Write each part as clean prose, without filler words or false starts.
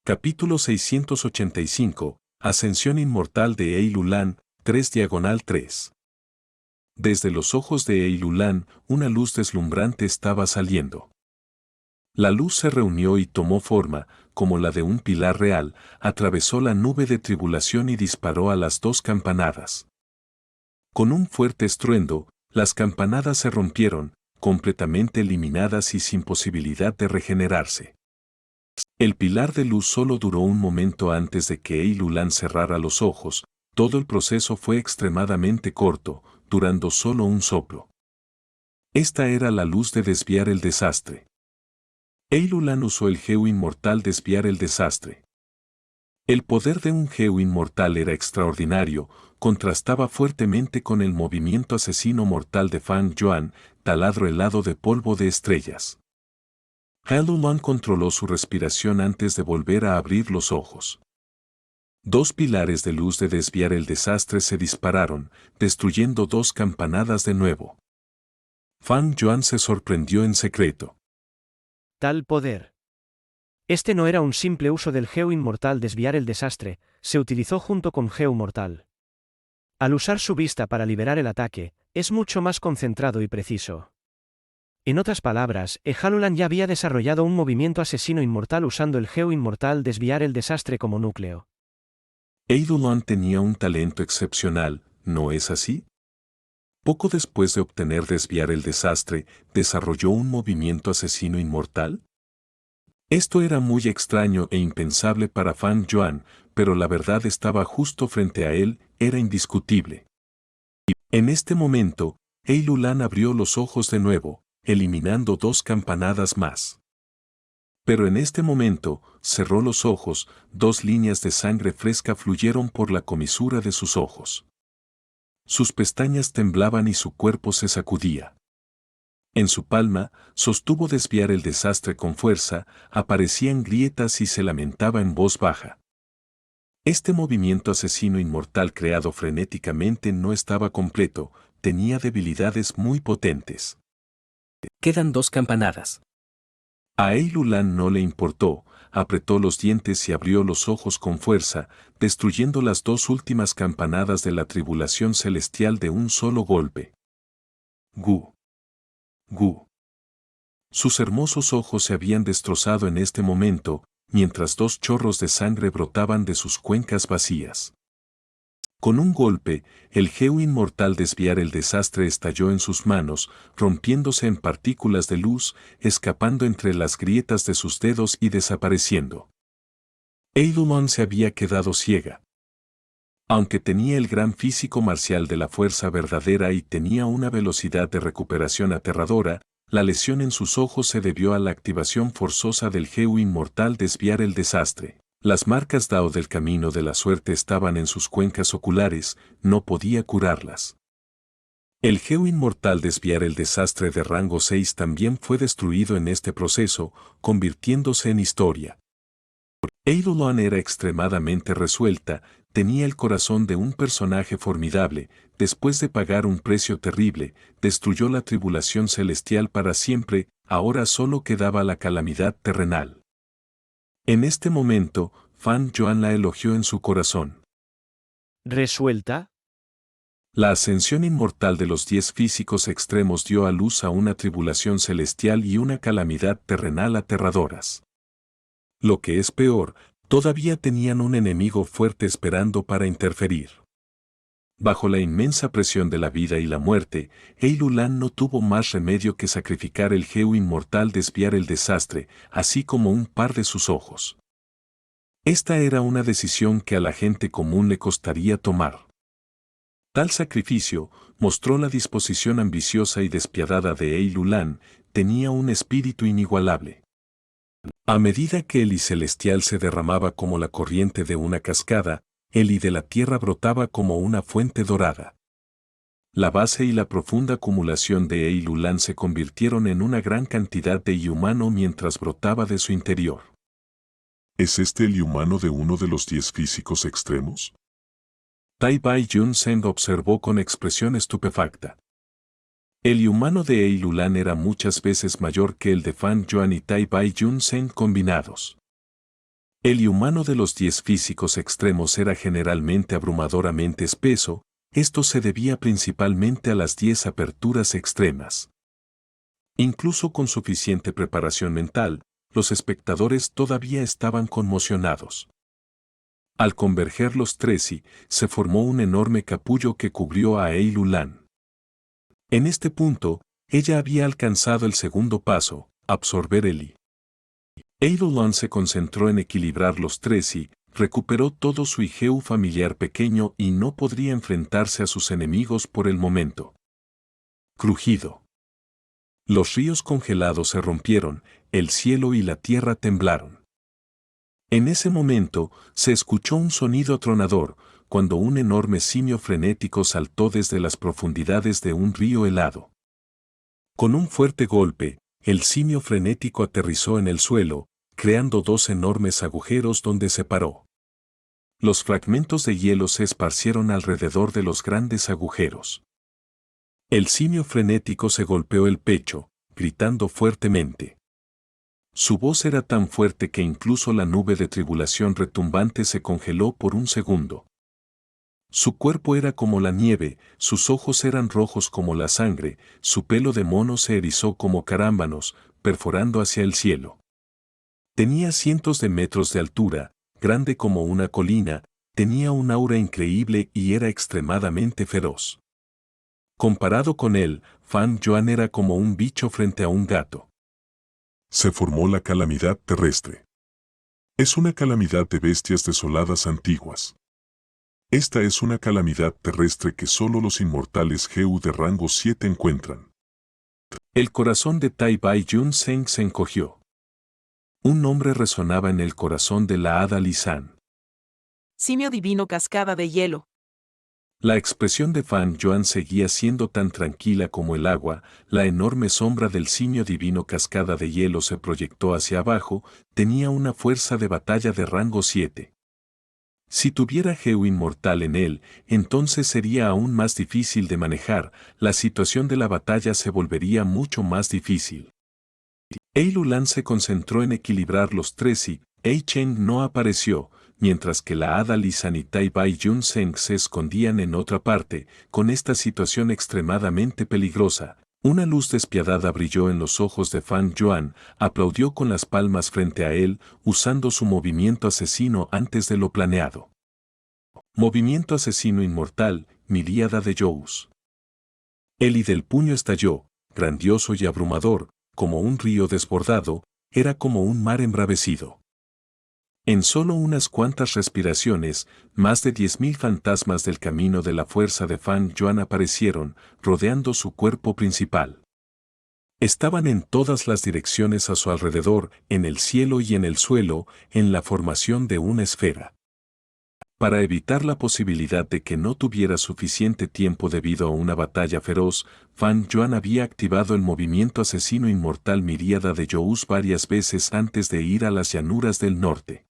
Capítulo 685. Ascensión inmortal de Eilulan, 3/3. Desde los ojos de Eilulan, una luz deslumbrante estaba saliendo. La luz se reunió y tomó forma, como la de un pilar real, atravesó la nube de tribulación y disparó a las dos campanadas. Con un fuerte estruendo, las campanadas se rompieron, completamente eliminadas y sin posibilidad de regenerarse. El pilar de luz solo duró un momento antes de que Eilulan cerrara los ojos. Todo el proceso fue extremadamente corto, durando solo un soplo. Esta era la luz de desviar el desastre. Eilulan usó el Geo inmortal desviar el desastre. El poder de un Geo inmortal era extraordinario, contrastaba fuertemente con el movimiento asesino mortal de Fang Yuan, taladro helado de polvo de estrellas. Eilulan controló su respiración antes de volver a abrir los ojos. Dos pilares de luz de desviar el desastre se dispararon, destruyendo dos campanadas de nuevo. Fang Yuan se sorprendió en secreto. Tal poder. Este no era un simple uso del Geo inmortal desviar el desastre, se utilizó junto con Geo mortal. Al usar su vista para liberar el ataque, es mucho más concentrado y preciso. En otras palabras, Eilulan ya había desarrollado un movimiento asesino inmortal usando el Geo inmortal desviar el desastre como núcleo. Eilulan tenía un talento excepcional, ¿no es así? Poco después de obtener desviar el desastre, ¿desarrolló un movimiento asesino inmortal? Esto era muy extraño e impensable para Fang Yuan, pero la verdad estaba justo frente a él, era indiscutible. En este momento, Eilulan abrió los ojos de nuevo, eliminando dos campanadas más. Pero en este momento, cerró los ojos, dos líneas de sangre fresca fluyeron por la comisura de sus ojos. Sus pestañas temblaban y su cuerpo se sacudía. En su palma, sostuvo desviar el desastre con fuerza, aparecían grietas y se lamentaba en voz baja. Este movimiento asesino inmortal creado frenéticamente no estaba completo, tenía debilidades muy potentes. Quedan dos campanadas. A Eilulan no le importó, apretó los dientes y abrió los ojos con fuerza, destruyendo las dos últimas campanadas de la tribulación celestial de un solo golpe. Gu. Gu. Sus hermosos ojos se habían destrozado en este momento, mientras dos chorros de sangre brotaban de sus cuencas vacías. Con un golpe, el Geo inmortal desviar el desastre estalló en sus manos, rompiéndose en partículas de luz, escapando entre las grietas de sus dedos y desapareciendo. Eilulan se había quedado ciega. Aunque tenía el gran físico marcial de la fuerza verdadera y tenía una velocidad de recuperación aterradora, la lesión en sus ojos se debió a la activación forzosa del Geo inmortal desviar el desastre. Las marcas Dao del camino de la suerte estaban en sus cuencas oculares, no podía curarlas. El Geo inmortal desviar el desastre de rango 6 también fue destruido en este proceso, convirtiéndose en historia. Eilulan era extremadamente resuelta, tenía el corazón de un personaje formidable, después de pagar un precio terrible, destruyó la tribulación celestial para siempre, ahora solo quedaba la calamidad terrenal. En este momento, Fang Yuan la elogió en su corazón. ¿Resuelta? La ascensión inmortal de los 10 físicos extremos dio a luz a una tribulación celestial y una calamidad terrenal aterradoras. Lo que es peor, todavía tenían un enemigo fuerte esperando para interferir. Bajo la inmensa presión de la vida y la muerte, Eilulan no tuvo más remedio que sacrificar el Geo inmortal desviar el desastre, así como un par de sus ojos. Esta era una decisión que a la gente común le costaría tomar. Tal sacrificio mostró la disposición ambiciosa y despiadada de Eilulan, tenía un espíritu inigualable. A medida que el I celestial se derramaba como la corriente de una cascada, el I de la tierra brotaba como una fuente dorada. La base y la profunda acumulación de Eilulan se convirtieron en una gran cantidad de I humano mientras brotaba de su interior. ¿Es este el I humano de uno de los 10 físicos extremos? Tai Bai Yun Seng observó con expresión estupefacta. El humano de Eilulan era muchas veces mayor que el de Fan Yuan y Tai Bai Yun Seng combinados. El humano de los 10 físicos extremos era generalmente abrumadoramente espeso, esto se debía principalmente a las 10 aperturas extremas. Incluso con suficiente preparación mental, los espectadores todavía estaban conmocionados. Al converger los tres se formó un enorme capullo que cubrió a Eilulan. En este punto, ella había alcanzado el segundo paso, absorber el I. Eilulan se concentró en equilibrar los tres y recuperó todo su Igeu familiar pequeño y no podría enfrentarse a sus enemigos por el momento. Crujido. Los ríos congelados se rompieron, el cielo y la tierra temblaron. En ese momento, se escuchó un sonido atronador, cuando un enorme simio frenético saltó desde las profundidades de un río helado. Con un fuerte golpe, el simio frenético aterrizó en el suelo, creando 2 enormes agujeros donde se paró. Los fragmentos de hielo se esparcieron alrededor de los grandes agujeros. El simio frenético se golpeó el pecho, gritando fuertemente. Su voz era tan fuerte que incluso la nube de tribulación retumbante se congeló por un segundo. Su cuerpo era como la nieve, sus ojos eran rojos como la sangre, su pelo de mono se erizó como carámbanos, perforando hacia el cielo. Tenía cientos de metros de altura, grande como una colina, tenía un aura increíble y era extremadamente feroz. Comparado con él, Fan Yuan era como un bicho frente a un gato. Se formó la calamidad terrestre. Es una calamidad de bestias desoladas antiguas. Esta es una calamidad terrestre que solo los inmortales Geu de rango 7 encuentran. El corazón de Tai Bai Yun Seng se encogió. Un nombre resonaba en el corazón de la hada Lisan. Simio divino cascada de hielo. La expresión de Fan Yuan seguía siendo tan tranquila como el agua, la enorme sombra del simio divino cascada de hielo se proyectó hacia abajo, tenía una fuerza de batalla de rango 7. Si tuviera Geu inmortal en él, entonces sería aún más difícil de manejar, la situación de la batalla se volvería mucho más difícil. Eilulan se concentró en equilibrar los tres y Ei Cheng no apareció, mientras que la hada Lisan y Tai Bai Yun Seng se escondían en otra parte, con esta situación extremadamente peligrosa. Una luz despiadada brilló en los ojos de Fan Yuan, aplaudió con las palmas frente a él, usando su movimiento asesino antes de lo planeado. Movimiento asesino inmortal, miríada de Yous. El I del puño estalló, grandioso y abrumador, como un río desbordado, era como un mar embravecido. En solo unas cuantas respiraciones, más de 10.000 fantasmas del camino de la fuerza de Fan Yuan aparecieron, rodeando su cuerpo principal. Estaban en todas las direcciones a su alrededor, en el cielo y en el suelo, en la formación de una esfera. Para evitar la posibilidad de que no tuviera suficiente tiempo debido a una batalla feroz, Fan Yuan había activado el movimiento asesino inmortal miríada de Yous varias veces antes de ir a las llanuras del norte.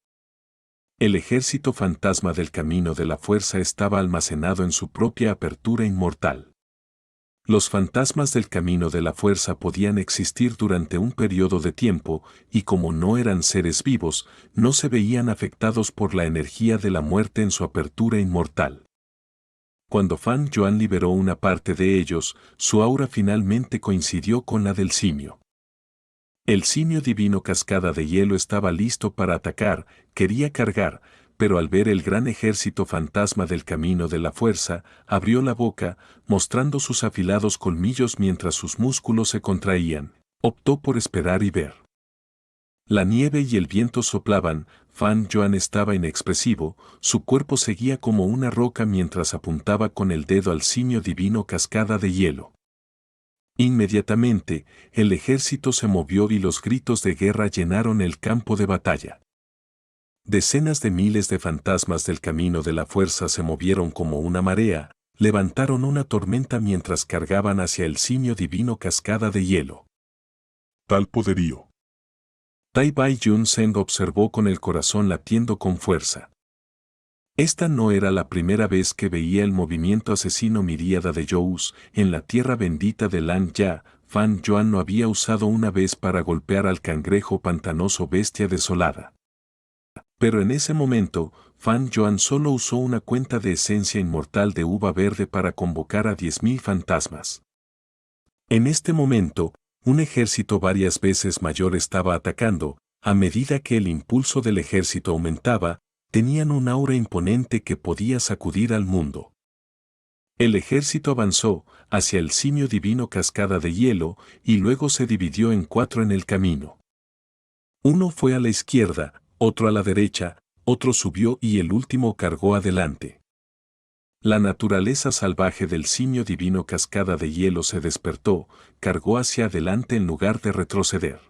El ejército fantasma del camino de la fuerza estaba almacenado en su propia apertura inmortal. Los fantasmas del camino de la fuerza podían existir durante un periodo de tiempo y como no eran seres vivos, no se veían afectados por la energía de la muerte en su apertura inmortal. Cuando Fan Yuan liberó una parte de ellos, su aura finalmente coincidió con la del simio. El simio divino cascada de hielo estaba listo para atacar, quería cargar, pero al ver el gran ejército fantasma del camino de la fuerza, abrió la boca, mostrando sus afilados colmillos mientras sus músculos se contraían. Optó por esperar y ver. La nieve y el viento soplaban, Fan Yuan estaba inexpresivo, su cuerpo seguía como una roca mientras apuntaba con el dedo al simio divino cascada de hielo. Inmediatamente, el ejército se movió y los gritos de guerra llenaron el campo de batalla. Decenas de miles de fantasmas del camino de la fuerza se movieron como una marea, levantaron una tormenta mientras cargaban hacia el simio divino cascada de hielo. Tal poderío. Tai Bai Yun Seng observó con el corazón latiendo con fuerza. Esta no era la primera vez que veía el movimiento asesino miríada de Joust en la tierra bendita de Lan Ya. Fan Yuan no había usado una vez para golpear al cangrejo pantanoso bestia desolada. Pero en ese momento, Fan Yuan solo usó una cuenta de esencia inmortal de uva verde para convocar a 10.000 fantasmas. En este momento, un ejército varias veces mayor estaba atacando. A medida que el impulso del ejército aumentaba, tenían un aura imponente que podía sacudir al mundo. El ejército avanzó hacia el simio divino Cascada de Hielo y luego se dividió en 4 en el camino. Uno fue a la izquierda, otro a la derecha, otro subió y el último cargó adelante. La naturaleza salvaje del simio divino Cascada de Hielo se despertó, cargó hacia adelante en lugar de retroceder.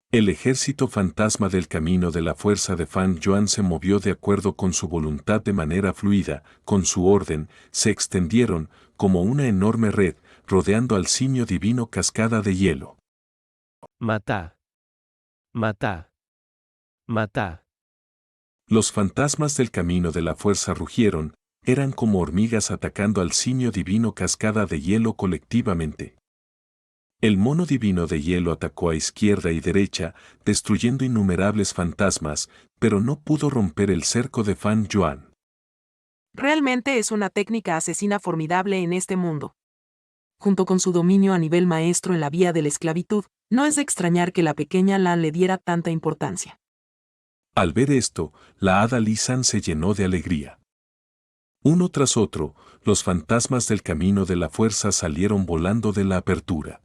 El ejército fantasma del camino de la fuerza de Fan Yuan se movió de acuerdo con su voluntad de manera fluida, con su orden, se extendieron, como una enorme red, rodeando al simio divino Cascada de Hielo. Matá. Matá. Matá. Los fantasmas del camino de la fuerza rugieron, eran como hormigas atacando al simio divino Cascada de Hielo colectivamente. El mono divino de hielo atacó a izquierda y derecha, destruyendo innumerables fantasmas, pero no pudo romper el cerco de Fan Yuan. Realmente es una técnica asesina formidable en este mundo. Junto con su dominio a nivel maestro en la vía de la esclavitud, no es de extrañar que la pequeña Lan le diera tanta importancia. Al ver esto, la hada Li San se llenó de alegría. Uno tras otro, los fantasmas del camino de la fuerza salieron volando de la apertura.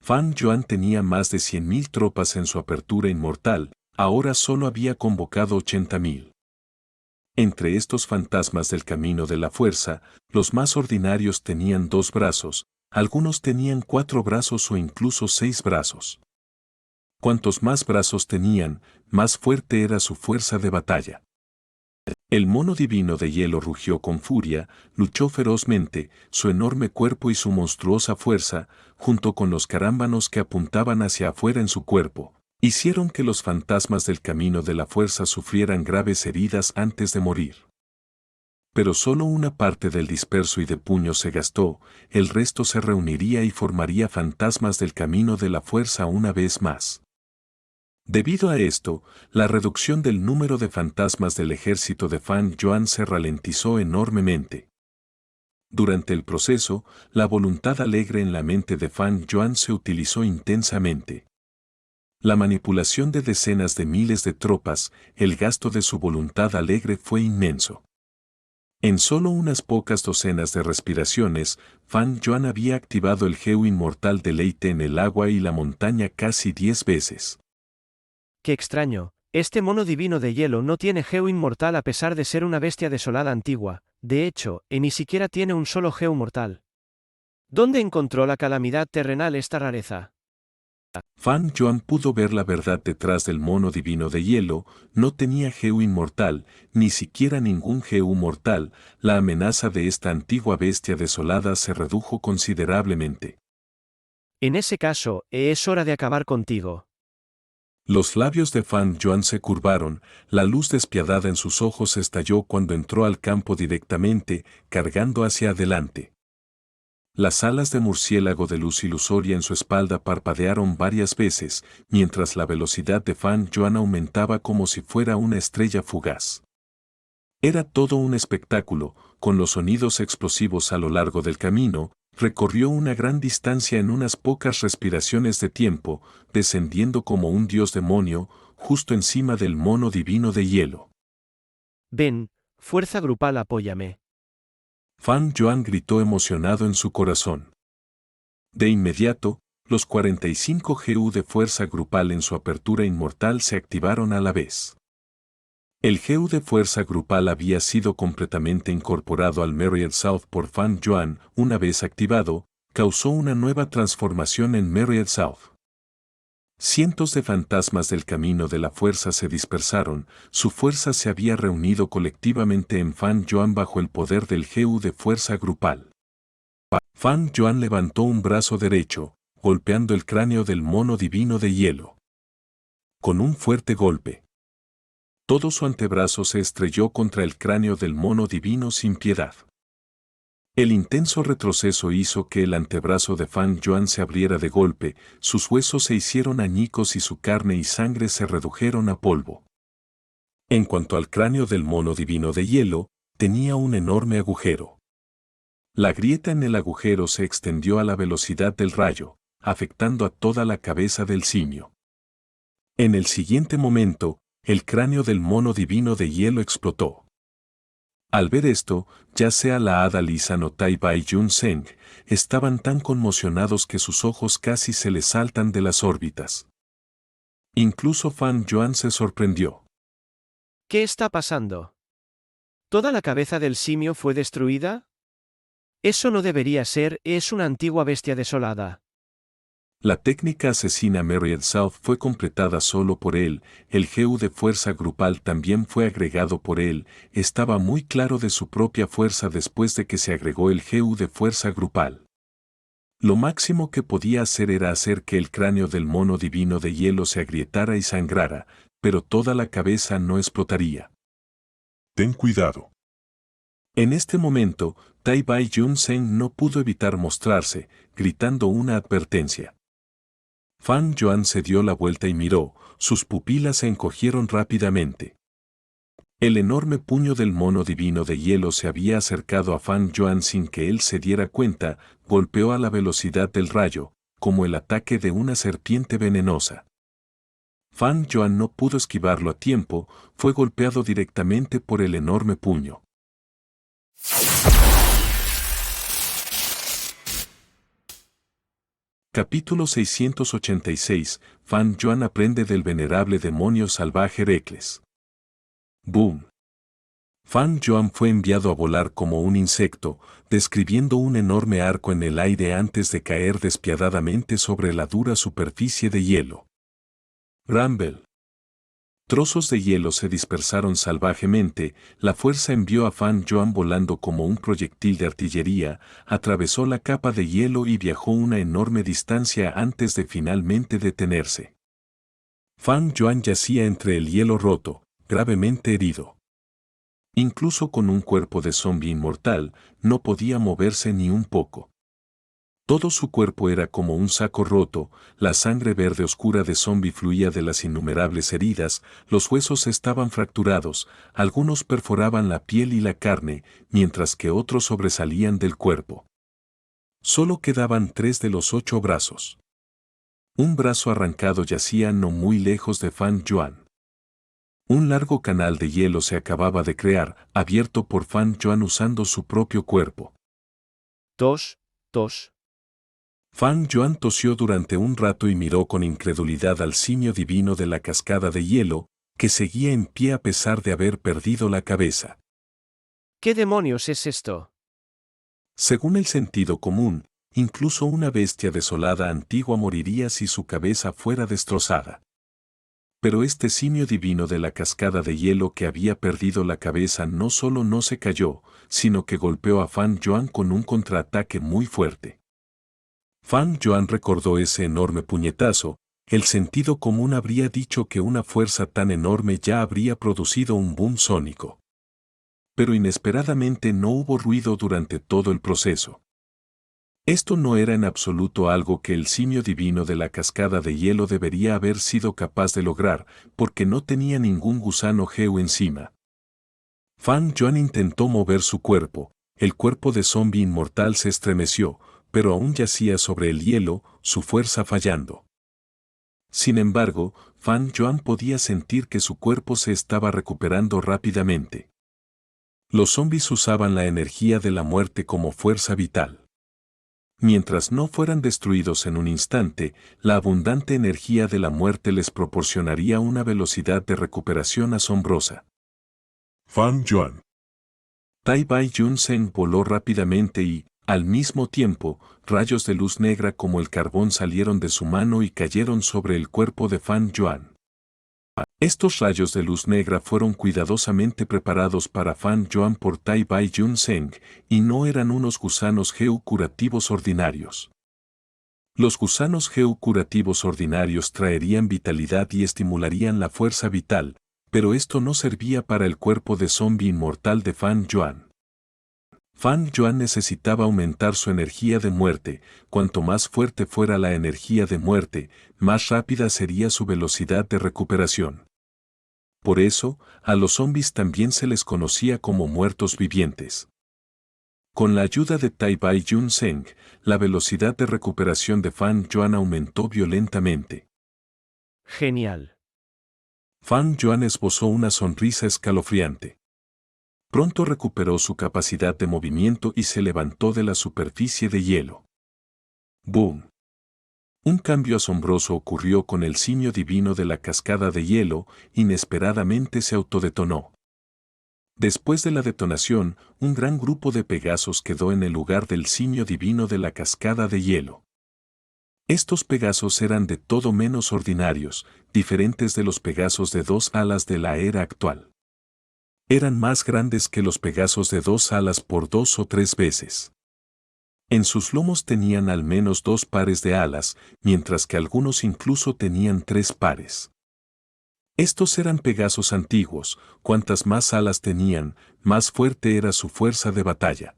Fan Yuan tenía más de 100.000 tropas en su apertura inmortal, ahora solo había convocado 80.000. Entre estos fantasmas del camino de la fuerza, los más ordinarios tenían 2 brazos, algunos tenían 4 brazos o incluso 6 brazos. Cuantos más brazos tenían, más fuerte era su fuerza de batalla. El mono divino de hielo rugió con furia, luchó ferozmente, su enorme cuerpo y su monstruosa fuerza, junto con los carámbanos que apuntaban hacia afuera en su cuerpo, hicieron que los fantasmas del camino de la fuerza sufrieran graves heridas antes de morir. Pero solo una parte del disperso y de puño se gastó, el resto se reuniría y formaría fantasmas del camino de la fuerza una vez más. Debido a esto, la reducción del número de fantasmas del ejército de Fan Yuan se ralentizó enormemente. Durante el proceso, la voluntad alegre en la mente de Fan Yuan se utilizó intensamente. La manipulación de decenas de miles de tropas, el gasto de su voluntad alegre fue inmenso. En solo unas pocas docenas de respiraciones, Fan Yuan había activado el Geo inmortal deleite en el agua y la montaña casi 10 veces. Qué extraño, este mono divino de hielo no tiene Geo inmortal a pesar de ser una bestia desolada antigua, de hecho, ni siquiera tiene un solo Geo mortal. ¿Dónde encontró la calamidad terrenal esta rareza? Fan Yuan pudo ver la verdad detrás del mono divino de hielo, no tenía Geo inmortal, ni siquiera ningún Geo mortal, la amenaza de esta antigua bestia desolada se redujo considerablemente. En ese caso, es hora de acabar contigo. Los labios de Fan Yuan se curvaron, la luz despiadada en sus ojos estalló cuando entró al campo directamente, cargando hacia adelante. Las alas de murciélago de luz ilusoria en su espalda parpadearon varias veces, mientras la velocidad de Fan Yuan aumentaba como si fuera una estrella fugaz. Era todo un espectáculo, con los sonidos explosivos a lo largo del camino, recorrió una gran distancia en unas pocas respiraciones de tiempo, descendiendo como un dios demonio, justo encima del mono divino de hielo. Ven, fuerza grupal, apóyame. Fan Yuan gritó emocionado en su corazón. De inmediato, los 45 GU de fuerza grupal en su apertura inmortal se activaron a la vez. El GU de fuerza grupal había sido completamente incorporado al Myriad South por Fan Yuan, una vez activado, causó una nueva transformación en Myriad South. Cientos de fantasmas del camino de la fuerza se dispersaron, su fuerza se había reunido colectivamente en Fan Yuan bajo el poder del GU de fuerza grupal. Fan Yuan levantó un brazo derecho, golpeando el cráneo del mono divino de hielo. Con un fuerte golpe, Todo su antebrazo se estrelló contra el cráneo del mono divino sin piedad. El intenso retroceso hizo que el antebrazo de Fan Yuan se abriera de golpe, sus huesos se hicieron añicos y su carne y sangre se redujeron a polvo. En cuanto al cráneo del mono divino de hielo, tenía un enorme agujero. La grieta en el agujero se extendió a la velocidad del rayo, afectando a toda la cabeza del simio. En el siguiente momento, el cráneo del mono divino de hielo explotó. Al ver esto, ya sea la hada Lisa o Tai Bai Yun Seng, estaban tan conmocionados que sus ojos casi se les saltan de las órbitas. Incluso Fan Yuan se sorprendió. ¿Qué está pasando? ¿Toda la cabeza del simio fue destruida? Eso no debería ser, es una antigua bestia desolada. La técnica asesina Myriad South fue completada solo por él, el GU de fuerza grupal también fue agregado por él, estaba muy claro de su propia fuerza después de que se agregó el GU de fuerza grupal. Lo máximo que podía hacer era hacer que el cráneo del mono divino de hielo se agrietara y sangrara, pero toda la cabeza no explotaría. Ten cuidado. En este momento, Tai Bai Yun Seng no pudo evitar mostrarse, gritando una advertencia. Fan Yuan se dio la vuelta y miró, sus pupilas se encogieron rápidamente. El enorme puño del mono divino de hielo se había acercado a Fan Yuan sin que él se diera cuenta, golpeó a la velocidad del rayo, como el ataque de una serpiente venenosa. Fan Yuan no pudo esquivarlo a tiempo, fue golpeado directamente por el enorme puño. Capítulo 686, Fan Yuan aprende del venerable demonio salvaje Heracles. Boom. Fan Yuan fue enviado a volar como un insecto, describiendo un enorme arco en el aire antes de caer despiadadamente sobre la dura superficie de hielo. Rumble. Trozos de hielo se dispersaron salvajemente, la fuerza envió a Fan Yuan volando como un proyectil de artillería, atravesó la capa de hielo y viajó una enorme distancia antes de finalmente detenerse. Fan Yuan yacía entre el hielo roto, gravemente herido. Incluso con un cuerpo de zombi inmortal, no podía moverse ni un poco. Todo su cuerpo era como un saco roto, la sangre verde oscura de zombi fluía de las innumerables heridas, los huesos estaban fracturados, algunos perforaban la piel y la carne, mientras que otros sobresalían del cuerpo. Solo quedaban 3 de los 8 brazos. Un brazo arrancado yacía no muy lejos de Fan Yuan. Un largo canal de hielo se acababa de crear, abierto por Fan Yuan usando su propio cuerpo. Tos, tos. Fan Yuan tosió durante un rato y miró con incredulidad al simio divino de la cascada de hielo, que seguía en pie a pesar de haber perdido la cabeza. ¿Qué demonios es esto? Según el sentido común, incluso una bestia desolada antigua moriría si su cabeza fuera destrozada. Pero este simio divino de la cascada de hielo que había perdido la cabeza no solo no se cayó, sino que golpeó a Fan Yuan con un contraataque muy fuerte. Fan Yuan recordó ese enorme puñetazo, el sentido común habría dicho que una fuerza tan enorme ya habría producido un boom sónico. Pero inesperadamente no hubo ruido durante todo el proceso. Esto no era en absoluto algo que el simio divino de la cascada de hielo debería haber sido capaz de lograr, porque no tenía ningún gusano geo encima. Fan Yuan intentó mover su cuerpo, el cuerpo de zombi inmortal se estremeció, pero aún yacía sobre el hielo, su fuerza fallando. Sin embargo, Fan Yuan podía sentir que su cuerpo se estaba recuperando rápidamente. Los zombis usaban la energía de la muerte como fuerza vital. Mientras no fueran destruidos en un instante, la abundante energía de la muerte les proporcionaría una velocidad de recuperación asombrosa. Fan Yuan. Tai Bai Yun Seng voló rápidamente y, al mismo tiempo, rayos de luz negra como el carbón salieron de su mano y cayeron sobre el cuerpo de Fan Yuan. Estos rayos de luz negra fueron cuidadosamente preparados para Fan Yuan por Tai Bai Yun Seng, y no eran unos gusanos geu curativos ordinarios. Los gusanos geu curativos ordinarios traerían vitalidad y estimularían la fuerza vital, Pero esto no servía para el cuerpo de zombie inmortal de Fan Yuan. Fan Yuan necesitaba aumentar su energía de muerte. Cuanto más fuerte fuera la energía de muerte, más rápida sería su velocidad de recuperación. Por eso, a los zombies también se les conocía como muertos vivientes. Con la ayuda de Tai Bai Yun Zeng, la velocidad de recuperación de Fan Yuan aumentó violentamente. Genial. Fan Yuan esbozó una sonrisa escalofriante. Pronto recuperó su capacidad de movimiento y se levantó de la superficie de hielo. ¡Boom! Un cambio asombroso ocurrió con el simio divino de la cascada de hielo, inesperadamente se autodetonó. Después de la detonación, un gran grupo de Pegasos quedó en el lugar del simio divino de la cascada de hielo. Estos Pegasos eran de todo menos ordinarios, diferentes de los Pegasos de 2 alas de la era actual. Eran más grandes que los Pegasos de 2 alas por 2 o 3 veces. En sus lomos tenían al menos 2 pares de alas, mientras que algunos incluso tenían 3 pares. Estos eran Pegasos antiguos, cuantas más alas tenían, más fuerte era su fuerza de batalla.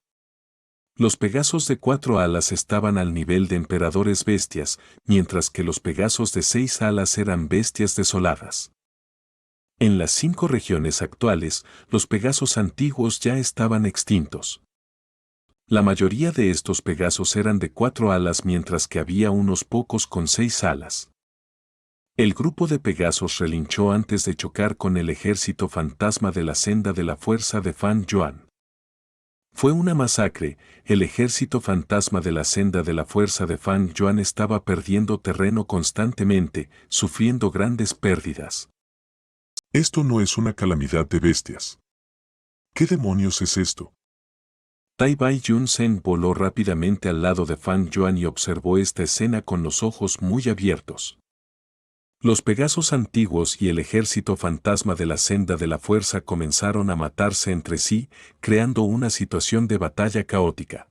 Los Pegasos de 4 alas estaban al nivel de emperadores bestias, mientras que los Pegasos de 6 alas eran bestias desoladas. En las 5 regiones actuales, los Pegasos antiguos ya estaban extintos. La mayoría de estos Pegasos eran de 4 alas mientras que había unos pocos con 6 alas. El grupo de Pegasos relinchó antes de chocar con el ejército fantasma de la senda de la fuerza de Fan Yuan. Fue una masacre, el ejército fantasma de la senda de la fuerza de Fan Yuan estaba perdiendo terreno constantemente, sufriendo grandes pérdidas. Esto no es una calamidad de bestias. ¿Qué demonios es esto? Tai Bai Yun Zeng voló rápidamente al lado de Fan Yuan y observó esta escena con los ojos muy abiertos. Los Pegasos antiguos y el ejército fantasma de la senda de la fuerza comenzaron a matarse entre sí, creando una situación de batalla caótica.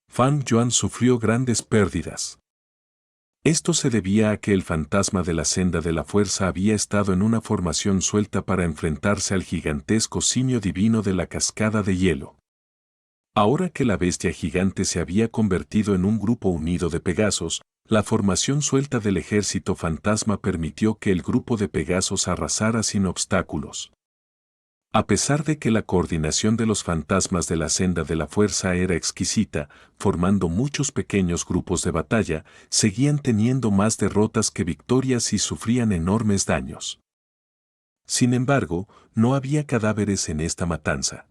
Fan Yuan sufrió grandes pérdidas. Esto se debía a que el fantasma de la senda de la fuerza había estado en una formación suelta para enfrentarse al gigantesco simio divino de la cascada de hielo. Ahora que la bestia gigante se había convertido en un grupo unido de Pegasos, la formación suelta del ejército fantasma permitió que el grupo de Pegasos arrasara sin obstáculos. A pesar de que la coordinación de los fantasmas de la senda de la fuerza era exquisita, formando muchos pequeños grupos de batalla, seguían teniendo más derrotas que victorias y sufrían enormes daños. Sin embargo, no había cadáveres en esta matanza.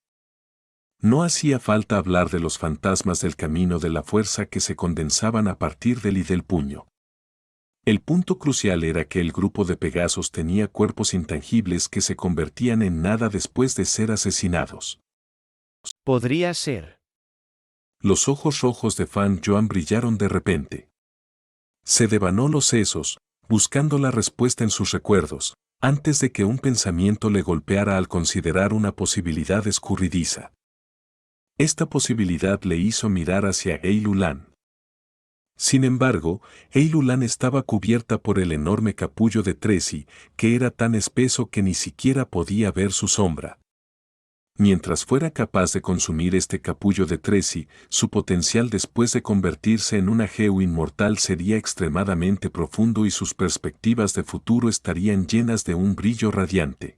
No hacía falta hablar de los fantasmas del camino de la fuerza que se condensaban a partir del y del puño. El punto crucial era que el grupo de Pegasos tenía cuerpos intangibles que se convertían en nada después de ser asesinados. Podría ser. Los ojos rojos de Fan Yuan brillaron de repente. Se devanó los sesos, buscando la respuesta en sus recuerdos, antes de que un pensamiento le golpeara al considerar una posibilidad escurridiza. Esta posibilidad le hizo mirar hacia Eilulan. Sin embargo, Eilulan estaba cubierta por el enorme capullo de Tracy, que era tan espeso que ni siquiera podía ver su sombra. Mientras fuera capaz de consumir este capullo de Tracy, su potencial después de convertirse en una Geu inmortal sería extremadamente profundo y sus perspectivas de futuro estarían llenas de un brillo radiante.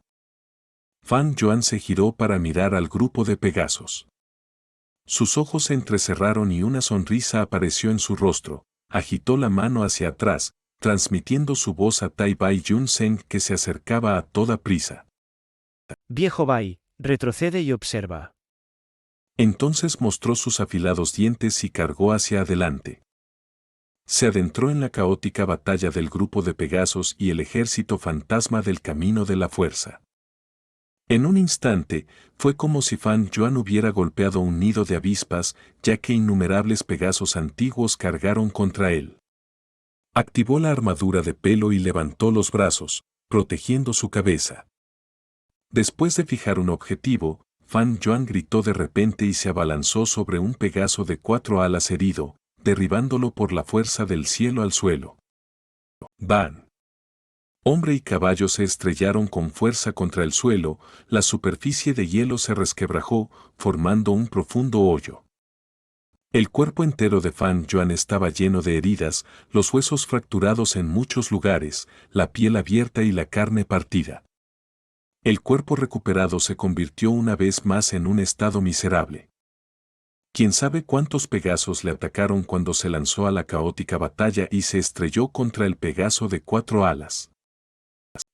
Fan Yuan se giró para mirar al grupo de Pegasos. Sus ojos se entrecerraron y una sonrisa apareció en su rostro. Agitó la mano hacia atrás, transmitiendo su voz a Tai Bai Yun Zeng que se acercaba a toda prisa. Viejo Bai, retrocede y observa. Entonces mostró sus afilados dientes y cargó hacia adelante. Se adentró en la caótica batalla del grupo de Pegasos y el ejército fantasma del camino de la fuerza. En un instante, fue como si Fan Yuan hubiera golpeado un nido de avispas, ya que innumerables Pegasos antiguos cargaron contra él. Activó la armadura de pelo y levantó los brazos, protegiendo su cabeza. Después de fijar un objetivo, Fan Yuan gritó de repente y se abalanzó sobre un Pegaso de 4 alas herido, derribándolo por la fuerza del cielo al suelo. ¡Ban! Hombre y caballo se estrellaron con fuerza contra el suelo, la superficie de hielo se resquebrajó, formando un profundo hoyo. El cuerpo entero de Fan Yuan estaba lleno de heridas, los huesos fracturados en muchos lugares, la piel abierta y la carne partida. El cuerpo recuperado se convirtió una vez más en un estado miserable. Quién sabe cuántos Pegasos le atacaron cuando se lanzó a la caótica batalla y se estrelló contra el Pegaso de 4 alas.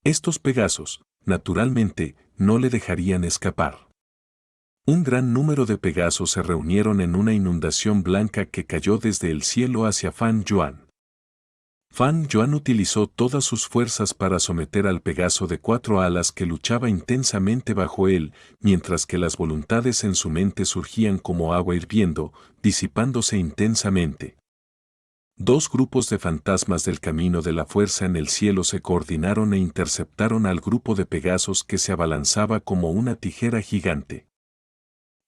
Estos Pegasos, naturalmente, no le dejarían escapar. Un gran número de Pegasos se reunieron en una inundación blanca que cayó desde el cielo hacia Fan Yuan. Fan Yuan utilizó todas sus fuerzas para someter al Pegaso de 4 alas que luchaba intensamente bajo él, mientras que las voluntades en su mente surgían como agua hirviendo, disipándose intensamente. Dos grupos de fantasmas del camino de la fuerza en el cielo se coordinaron e interceptaron al grupo de Pegasos que se abalanzaba como una tijera gigante.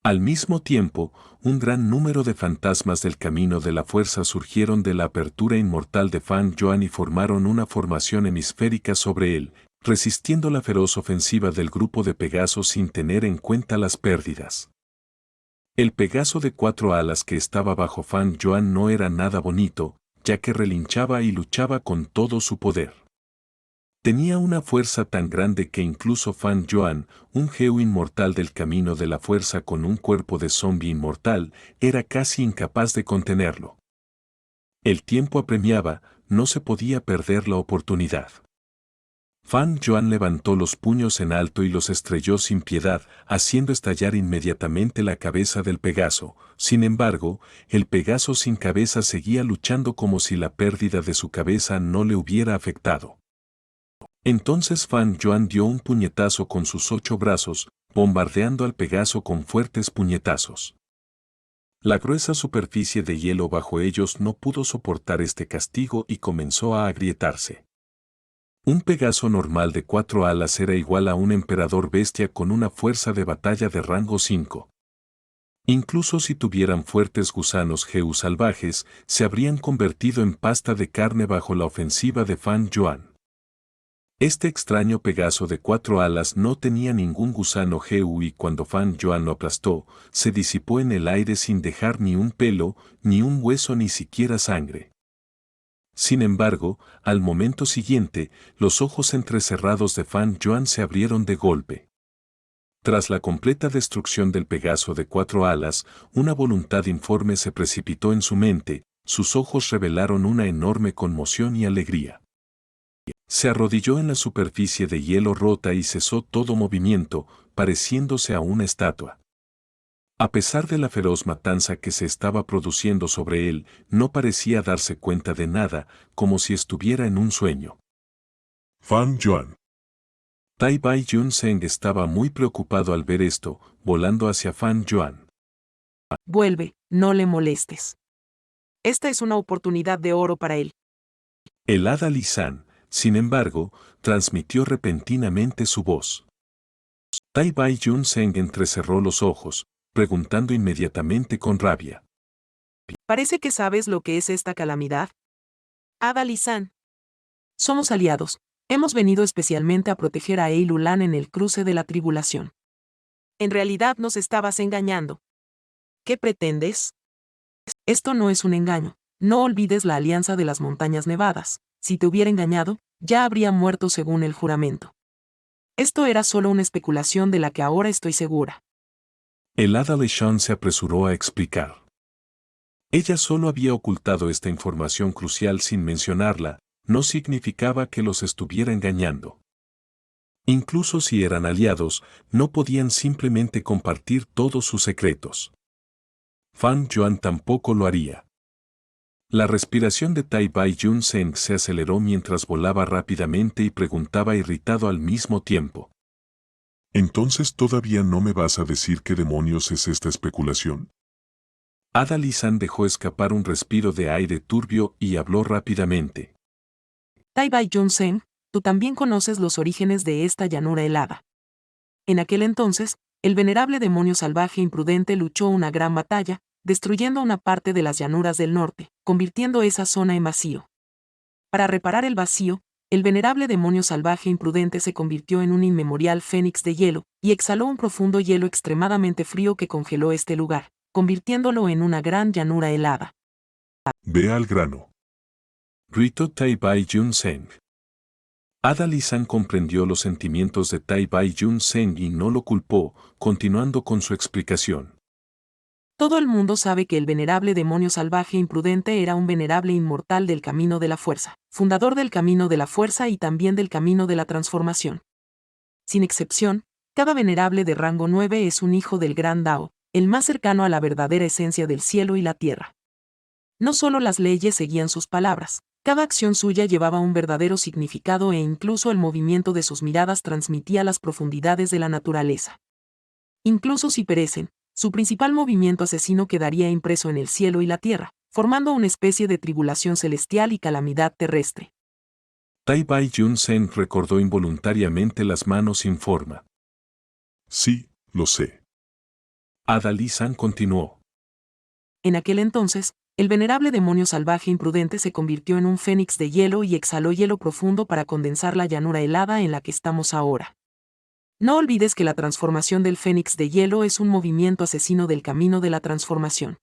Al mismo tiempo, un gran número de fantasmas del camino de la fuerza surgieron de la apertura inmortal de Fan Yuan y formaron una formación hemisférica sobre él, resistiendo la feroz ofensiva del grupo de Pegasos sin tener en cuenta las pérdidas. El Pegaso de 4 alas que estaba bajo Fan Yuan no era nada bonito, ya que relinchaba y luchaba con todo su poder. Tenía una fuerza tan grande que incluso Fan Yuan, un geo inmortal del camino de la fuerza con un cuerpo de zombie inmortal, era casi incapaz de contenerlo. El tiempo apremiaba, no se podía perder la oportunidad. Fan Yuan levantó los puños en alto y los estrelló sin piedad, haciendo estallar inmediatamente la cabeza del Pegaso. Sin embargo, el Pegaso sin cabeza seguía luchando como si la pérdida de su cabeza no le hubiera afectado. Entonces Fan Yuan dio un puñetazo con sus 8 brazos, bombardeando al Pegaso con fuertes puñetazos. La gruesa superficie de hielo bajo ellos no pudo soportar este castigo y comenzó a agrietarse. Un Pegaso normal de 4 alas era igual a un emperador bestia con una fuerza de batalla de rango 5. Incluso si tuvieran fuertes gusanos geu salvajes, se habrían convertido en pasta de carne bajo la ofensiva de Fan Yuan. Este extraño Pegaso de 4 alas no tenía ningún gusano geu y cuando Fan Yuan lo aplastó, se disipó en el aire sin dejar ni un pelo, ni un hueso ni siquiera sangre. Sin embargo, al momento siguiente, los ojos entrecerrados de Fan Yuan se abrieron de golpe. Tras la completa destrucción del Pegaso de 4 alas, una voluntad informe se precipitó en su mente, sus ojos revelaron una enorme conmoción y alegría. Se arrodilló en la superficie de hielo rota y cesó todo movimiento, pareciéndose a una estatua. A pesar de la feroz matanza que se estaba produciendo sobre él, no parecía darse cuenta de nada, como si estuviera en un sueño. Fan Yuan. Tai Bai Yun Zeng estaba muy preocupado al ver esto, volando hacia Fan Yuan. Vuelve, no le molestes. Esta es una oportunidad de oro para él. El hada Lisan, sin embargo, transmitió repentinamente su voz. Tai Bai Yun Zeng entrecerró los ojos, preguntando inmediatamente con rabia. Parece que sabes lo que es esta calamidad. Hada Lisan. Somos aliados. Hemos venido especialmente a proteger a Ei Lulan en el cruce de la tribulación. En realidad nos estabas engañando. ¿Qué pretendes? Esto no es un engaño. No olvides la alianza de las montañas nevadas. Si te hubiera engañado, ya habría muerto según el juramento. Esto era solo una especulación de la que ahora estoy segura. El hada Lishan se apresuró a explicar. Ella solo había ocultado esta información crucial sin mencionarla, no significaba que los estuviera engañando. Incluso si eran aliados, no podían simplemente compartir todos sus secretos. Fan Yuan tampoco lo haría. La respiración de Tai Bai Yun Zeng se aceleró mientras volaba rápidamente y preguntaba irritado al mismo tiempo. ¿Entonces todavía no me vas a decir qué demonios es esta especulación? Hada Lisan dejó escapar un respiro de aire turbio y habló rápidamente. Tai Bai Yun Zeng, tú también conoces los orígenes de esta llanura helada. En aquel entonces, el venerable demonio salvaje imprudente luchó una gran batalla, destruyendo una parte de las llanuras del norte, convirtiendo esa zona en vacío. Para reparar el vacío, el venerable demonio salvaje imprudente se convirtió en un inmemorial fénix de hielo, y exhaló un profundo hielo extremadamente frío que congeló este lugar, convirtiéndolo en una gran llanura helada. Ve al grano. Gritó Tai Bai Jun Seng. Ada Li San comprendió los sentimientos de Tai Bai Jun Seng y no lo culpó, continuando con su explicación. Todo el mundo sabe que el venerable demonio salvaje imprudente era un venerable inmortal del camino de la fuerza, fundador del camino de la fuerza y también del camino de la transformación. Sin excepción, cada venerable de rango 9 es un hijo del gran Dao, el más cercano a la verdadera esencia del cielo y la tierra. No solo las leyes seguían sus palabras, cada acción suya llevaba un verdadero significado e incluso el movimiento de sus miradas transmitía las profundidades de la naturaleza. Incluso si perecen, su principal movimiento asesino quedaría impreso en el cielo y la tierra, formando una especie de tribulación celestial y calamidad terrestre. Tai Bai Jun Seng recordó involuntariamente las manos sin forma. Sí, lo sé. Ada Li San continuó. En aquel entonces, el venerable demonio salvaje imprudente se convirtió en un fénix de hielo y exhaló hielo profundo para condensar la llanura helada en la que estamos ahora. No olvides que la transformación del fénix de hielo es un movimiento asesino del camino de la transformación.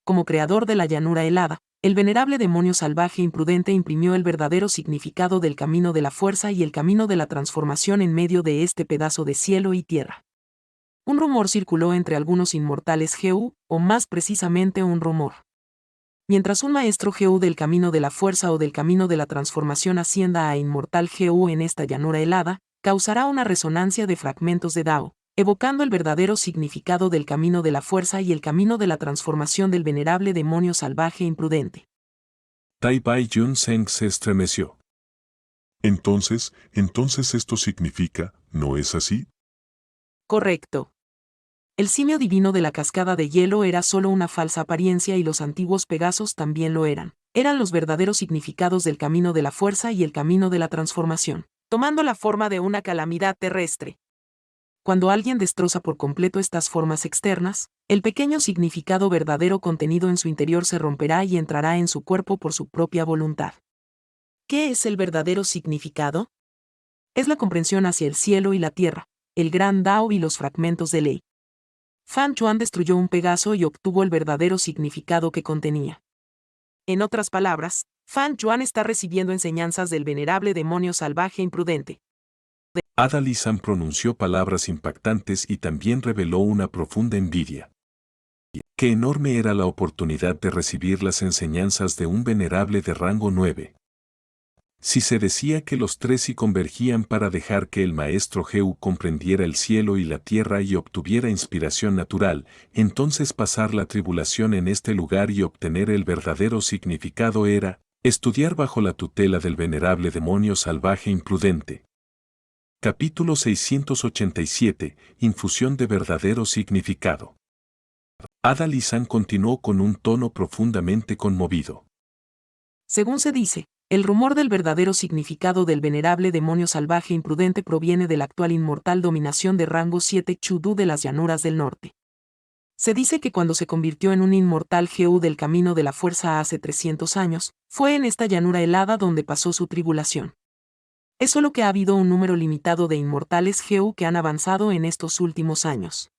Como creador de la llanura helada, el venerable demonio salvaje imprudente imprimió el verdadero significado del camino de la fuerza y el camino de la transformación en medio de este pedazo de cielo y tierra. Un rumor circuló entre algunos inmortales GU, o más precisamente un rumor. Mientras un maestro GU del camino de la fuerza o del camino de la transformación ascienda a inmortal GU en esta llanura helada, causará una resonancia de fragmentos de Dao, evocando el verdadero significado del camino de la fuerza y el camino de la transformación del venerable demonio salvaje imprudente. Tai Bai Jun Seng se estremeció. Entonces esto significa, ¿no es así? Correcto. El simio divino de la cascada de hielo era solo una falsa apariencia y los antiguos Pegasos también lo eran. Eran los verdaderos significados del camino de la fuerza y el camino de la transformación, tomando la forma de una calamidad terrestre. Cuando alguien destroza por completo estas formas externas, el pequeño significado verdadero contenido en su interior se romperá y entrará en su cuerpo por su propia voluntad. ¿Qué es el verdadero significado? Es la comprensión hacia el cielo y la tierra, el gran Dao y los fragmentos de ley. Fan Yuan destruyó un Pegaso y obtuvo el verdadero significado que contenía. En otras palabras, Fan Yuan está recibiendo enseñanzas del venerable demonio salvaje imprudente. Ada Li San pronunció palabras impactantes y también reveló una profunda envidia. Qué enorme era la oportunidad de recibir las enseñanzas de un venerable de rango 9. Si se decía que los tres sí convergían para dejar que el maestro Heu comprendiera el cielo y la tierra y obtuviera inspiración natural, entonces pasar la tribulación en este lugar y obtener el verdadero significado era estudiar bajo la tutela del venerable demonio salvaje imprudente. Capítulo 687. Infusión de verdadero significado. Ada Li San continuó con un tono profundamente conmovido. Según se dice, el rumor del verdadero significado del venerable demonio salvaje imprudente proviene de la actual inmortal dominación de rango 7 Chudu de las llanuras del norte. Se dice que cuando se convirtió en un inmortal GU del camino de la fuerza hace 300 años, fue en esta llanura helada donde pasó su tribulación. Es solo que ha habido un número limitado de inmortales GU que han avanzado en estos últimos años.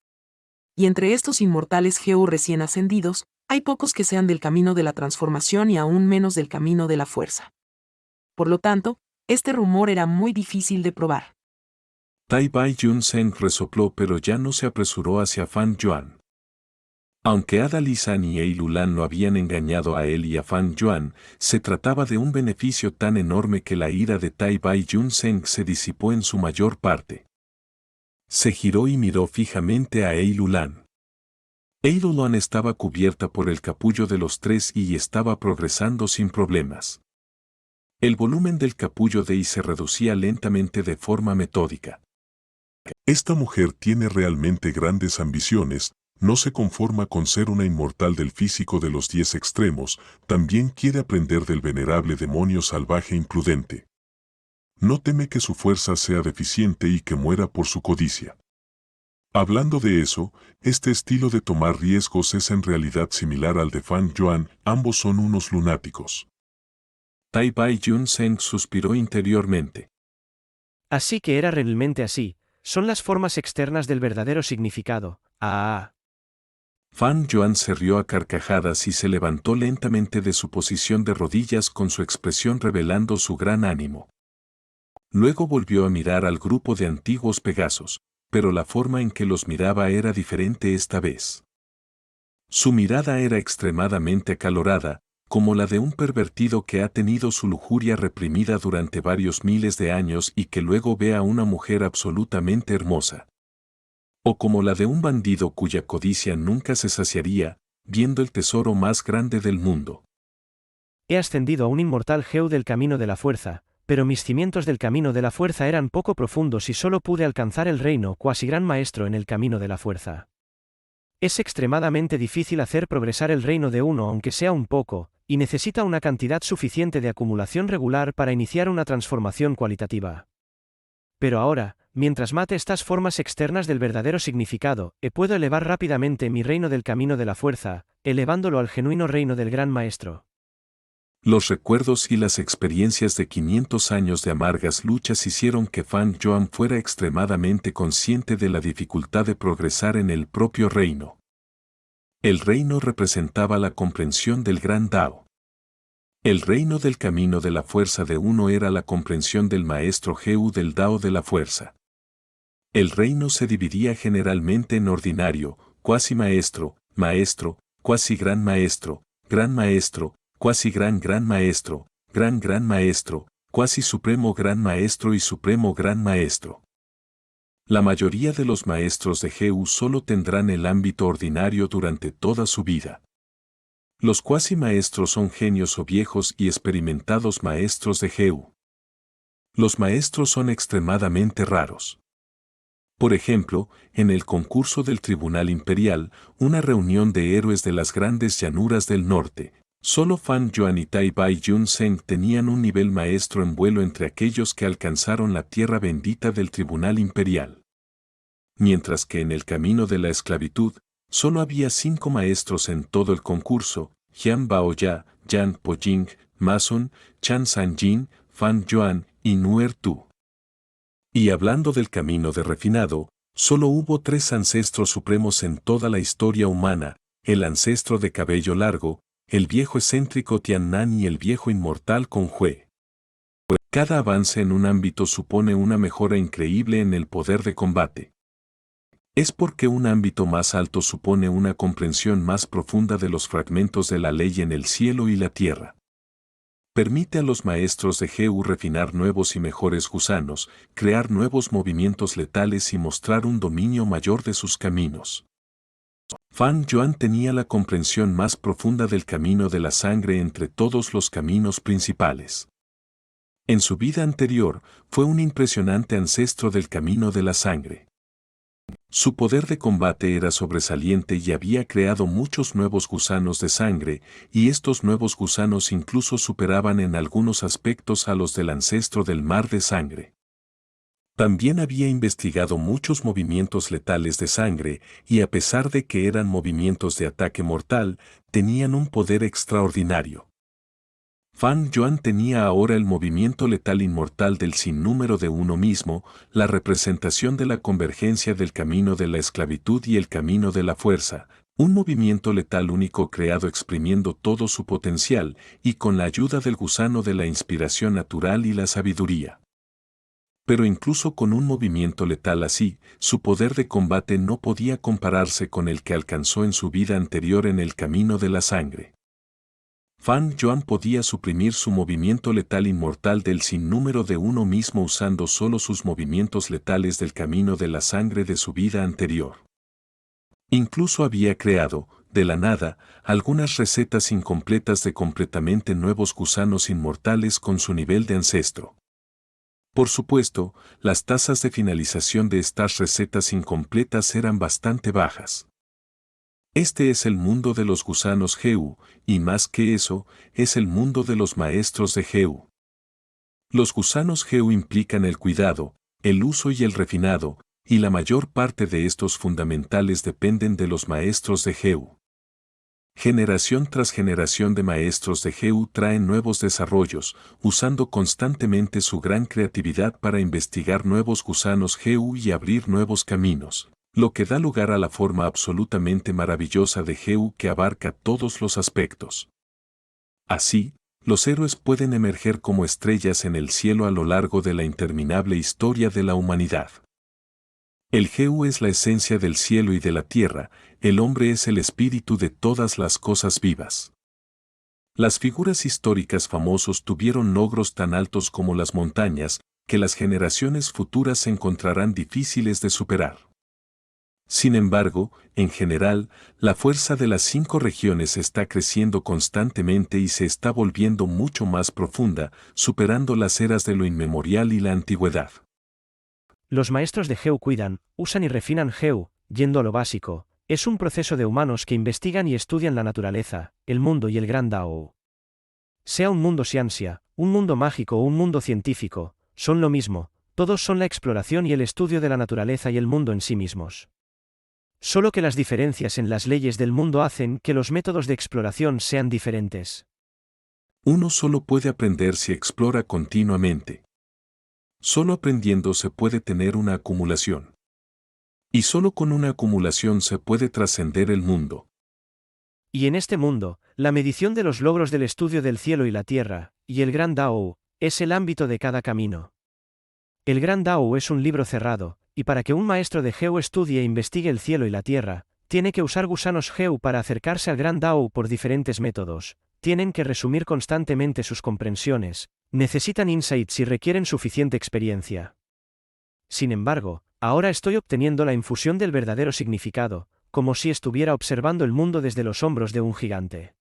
Y entre estos inmortales GU recién ascendidos, hay pocos que sean del camino de la transformación y aún menos del camino de la fuerza. Por lo tanto, este rumor era muy difícil de probar. Tai Bai Jun Seng resopló pero ya no se apresuró hacia Fan Yuan. Aunque Ada Li San y Ei Lulan lo habían engañado a él y a Fan Yuan, se trataba de un beneficio tan enorme que la ira de Tai Bai Jun Seng se disipó en su mayor parte. Se giró y miró fijamente a Ei Lulan. Ei Lulan estaba cubierta por el capullo de los tres y estaba progresando sin problemas. El volumen del capullo de Ei se reducía lentamente de forma metódica. Esta mujer tiene realmente grandes ambiciones, no se conforma con ser una inmortal del físico de los 10 extremos, también quiere aprender del venerable demonio salvaje imprudente. No teme que su fuerza sea deficiente y que muera por su codicia. Hablando de eso, este estilo de tomar riesgos es en realidad similar al de Fan Yuan, ambos son unos lunáticos. Tai Bai Yun Seng suspiró interiormente. Así que era realmente así, son las formas externas del verdadero significado. Fan Yuan se rió a carcajadas y se levantó lentamente de su posición de rodillas con su expresión revelando su gran ánimo. Luego volvió a mirar al grupo de antiguos Pegasos, pero la forma en que los miraba era diferente esta vez. Su mirada era extremadamente acalorada, como la de un pervertido que ha tenido su lujuria reprimida durante varios miles de años y que luego ve a una mujer absolutamente hermosa. O como la de un bandido cuya codicia nunca se saciaría, viendo el tesoro más grande del mundo. He ascendido a un inmortal Geu del camino de la fuerza, pero mis cimientos del camino de la fuerza eran poco profundos y solo pude alcanzar el reino cuasi gran maestro en el camino de la fuerza. Es extremadamente difícil hacer progresar el reino de uno aunque sea un poco, y necesita una cantidad suficiente de acumulación regular para iniciar una transformación cualitativa. Pero ahora, mientras mate estas formas externas del verdadero significado, puedo elevar rápidamente mi reino del camino de la fuerza, elevándolo al genuino reino del gran maestro. Los recuerdos y las experiencias de 500 años de amargas luchas hicieron que Fan Yuan fuera extremadamente consciente de la dificultad de progresar en el propio reino. El reino representaba la comprensión del gran Dao. El reino del camino de la fuerza de uno era la comprensión del maestro Geu del Dao de la fuerza. El reino se dividía generalmente en ordinario, cuasi maestro, maestro, cuasi gran maestro, cuasi gran maestro, gran maestro, cuasi supremo gran maestro y supremo gran maestro. La mayoría de los maestros de Geu solo tendrán el ámbito ordinario durante toda su vida. Los cuasi maestros son genios o viejos y experimentados maestros de Geu. Los maestros son extremadamente raros. Por ejemplo, en el concurso del Tribunal Imperial, una reunión de héroes de las grandes llanuras del norte, solo Fan Yuan y Tai Bai Yun Seng tenían un nivel maestro en vuelo entre aquellos que alcanzaron la tierra bendita del Tribunal Imperial. Mientras que en el camino de la esclavitud, solo había 5 maestros en todo el concurso: Jian Baoya, Yan Pojing, Masun, Chan Sanjin, Fan Yuan y Nuer Tu. Y hablando del camino de refinado, solo hubo 3 ancestros supremos en toda la historia humana: el ancestro de cabello largo, el viejo excéntrico Tiannan y el viejo inmortal Conjue. Cada avance en un ámbito supone una mejora increíble en el poder de combate. Es porque un ámbito más alto supone una comprensión más profunda de los fragmentos de la ley en el cielo y la tierra. Permite a los maestros de Geu refinar nuevos y mejores gusanos, crear nuevos movimientos letales y mostrar un dominio mayor de sus caminos. Fan Yuan tenía la comprensión más profunda del camino de la sangre entre todos los caminos principales. En su vida anterior, fue un impresionante ancestro del camino de la sangre. Su poder de combate era sobresaliente y había creado muchos nuevos gusanos de sangre, y estos nuevos gusanos incluso superaban en algunos aspectos a los del ancestro del mar de sangre. También había investigado muchos movimientos letales de sangre, y a pesar de que eran movimientos de ataque mortal, tenían un poder extraordinario. Fan Yuan tenía ahora el movimiento letal inmortal del sinnúmero de uno mismo, la representación de la convergencia del camino de la esclavitud y el camino de la fuerza, un movimiento letal único creado exprimiendo todo su potencial y con la ayuda del gusano de la inspiración natural y la sabiduría. Pero incluso con un movimiento letal así, su poder de combate no podía compararse con el que alcanzó en su vida anterior en el camino de la sangre. Fan Yuan podía suprimir su movimiento letal inmortal del sinnúmero de uno mismo usando solo sus movimientos letales del camino de la sangre de su vida anterior. Incluso había creado, de la nada, algunas recetas incompletas de completamente nuevos gusanos inmortales con su nivel de ancestro. Por supuesto, las tasas de finalización de estas recetas incompletas eran bastante bajas. Este es el mundo de los gusanos Geu, y más que eso, es el mundo de los maestros de Geu. Los gusanos Geu implican el cuidado, el uso y el refinado, y la mayor parte de estos fundamentales dependen de los maestros de Geu. Generación tras generación de maestros de Heu traen nuevos desarrollos, usando constantemente su gran creatividad para investigar nuevos gusanos Heu y abrir nuevos caminos, lo que da lugar a la forma absolutamente maravillosa de Heu que abarca todos los aspectos. Así, los héroes pueden emerger como estrellas en el cielo a lo largo de la interminable historia de la humanidad. El Heu es la esencia del cielo y de la tierra, el hombre es el espíritu de todas las cosas vivas. Las figuras históricas famosos tuvieron logros tan altos como las montañas, que las generaciones futuras se encontrarán difíciles de superar. Sin embargo, en general, la fuerza de las 5 regiones está creciendo constantemente y se está volviendo mucho más profunda, superando las eras de lo inmemorial y la antigüedad. Los maestros de Heu cuidan, usan y refinan Heu, yendo a lo básico. Es un proceso de humanos que investigan y estudian la naturaleza, el mundo y el gran Dao. Sea un mundo ciencia, un mundo mágico o un mundo científico, son lo mismo, todos son la exploración y el estudio de la naturaleza y el mundo en sí mismos. Solo que las diferencias en las leyes del mundo hacen que los métodos de exploración sean diferentes. Uno solo puede aprender si explora continuamente. Solo aprendiendo se puede tener una acumulación. Y solo con una acumulación se puede trascender el mundo. Y en este mundo, la medición de los logros del estudio del cielo y la tierra, y el Gran Dao, es el ámbito de cada camino. El Gran Dao es un libro cerrado, y para que un maestro de Heu estudie e investigue el cielo y la tierra, tiene que usar gusanos Heu para acercarse al Gran Dao por diferentes métodos, tienen que resumir constantemente sus comprensiones, necesitan insights y requieren suficiente experiencia. Sin embargo, ahora estoy obteniendo la infusión del verdadero significado, como si estuviera observando el mundo desde los hombros de un gigante.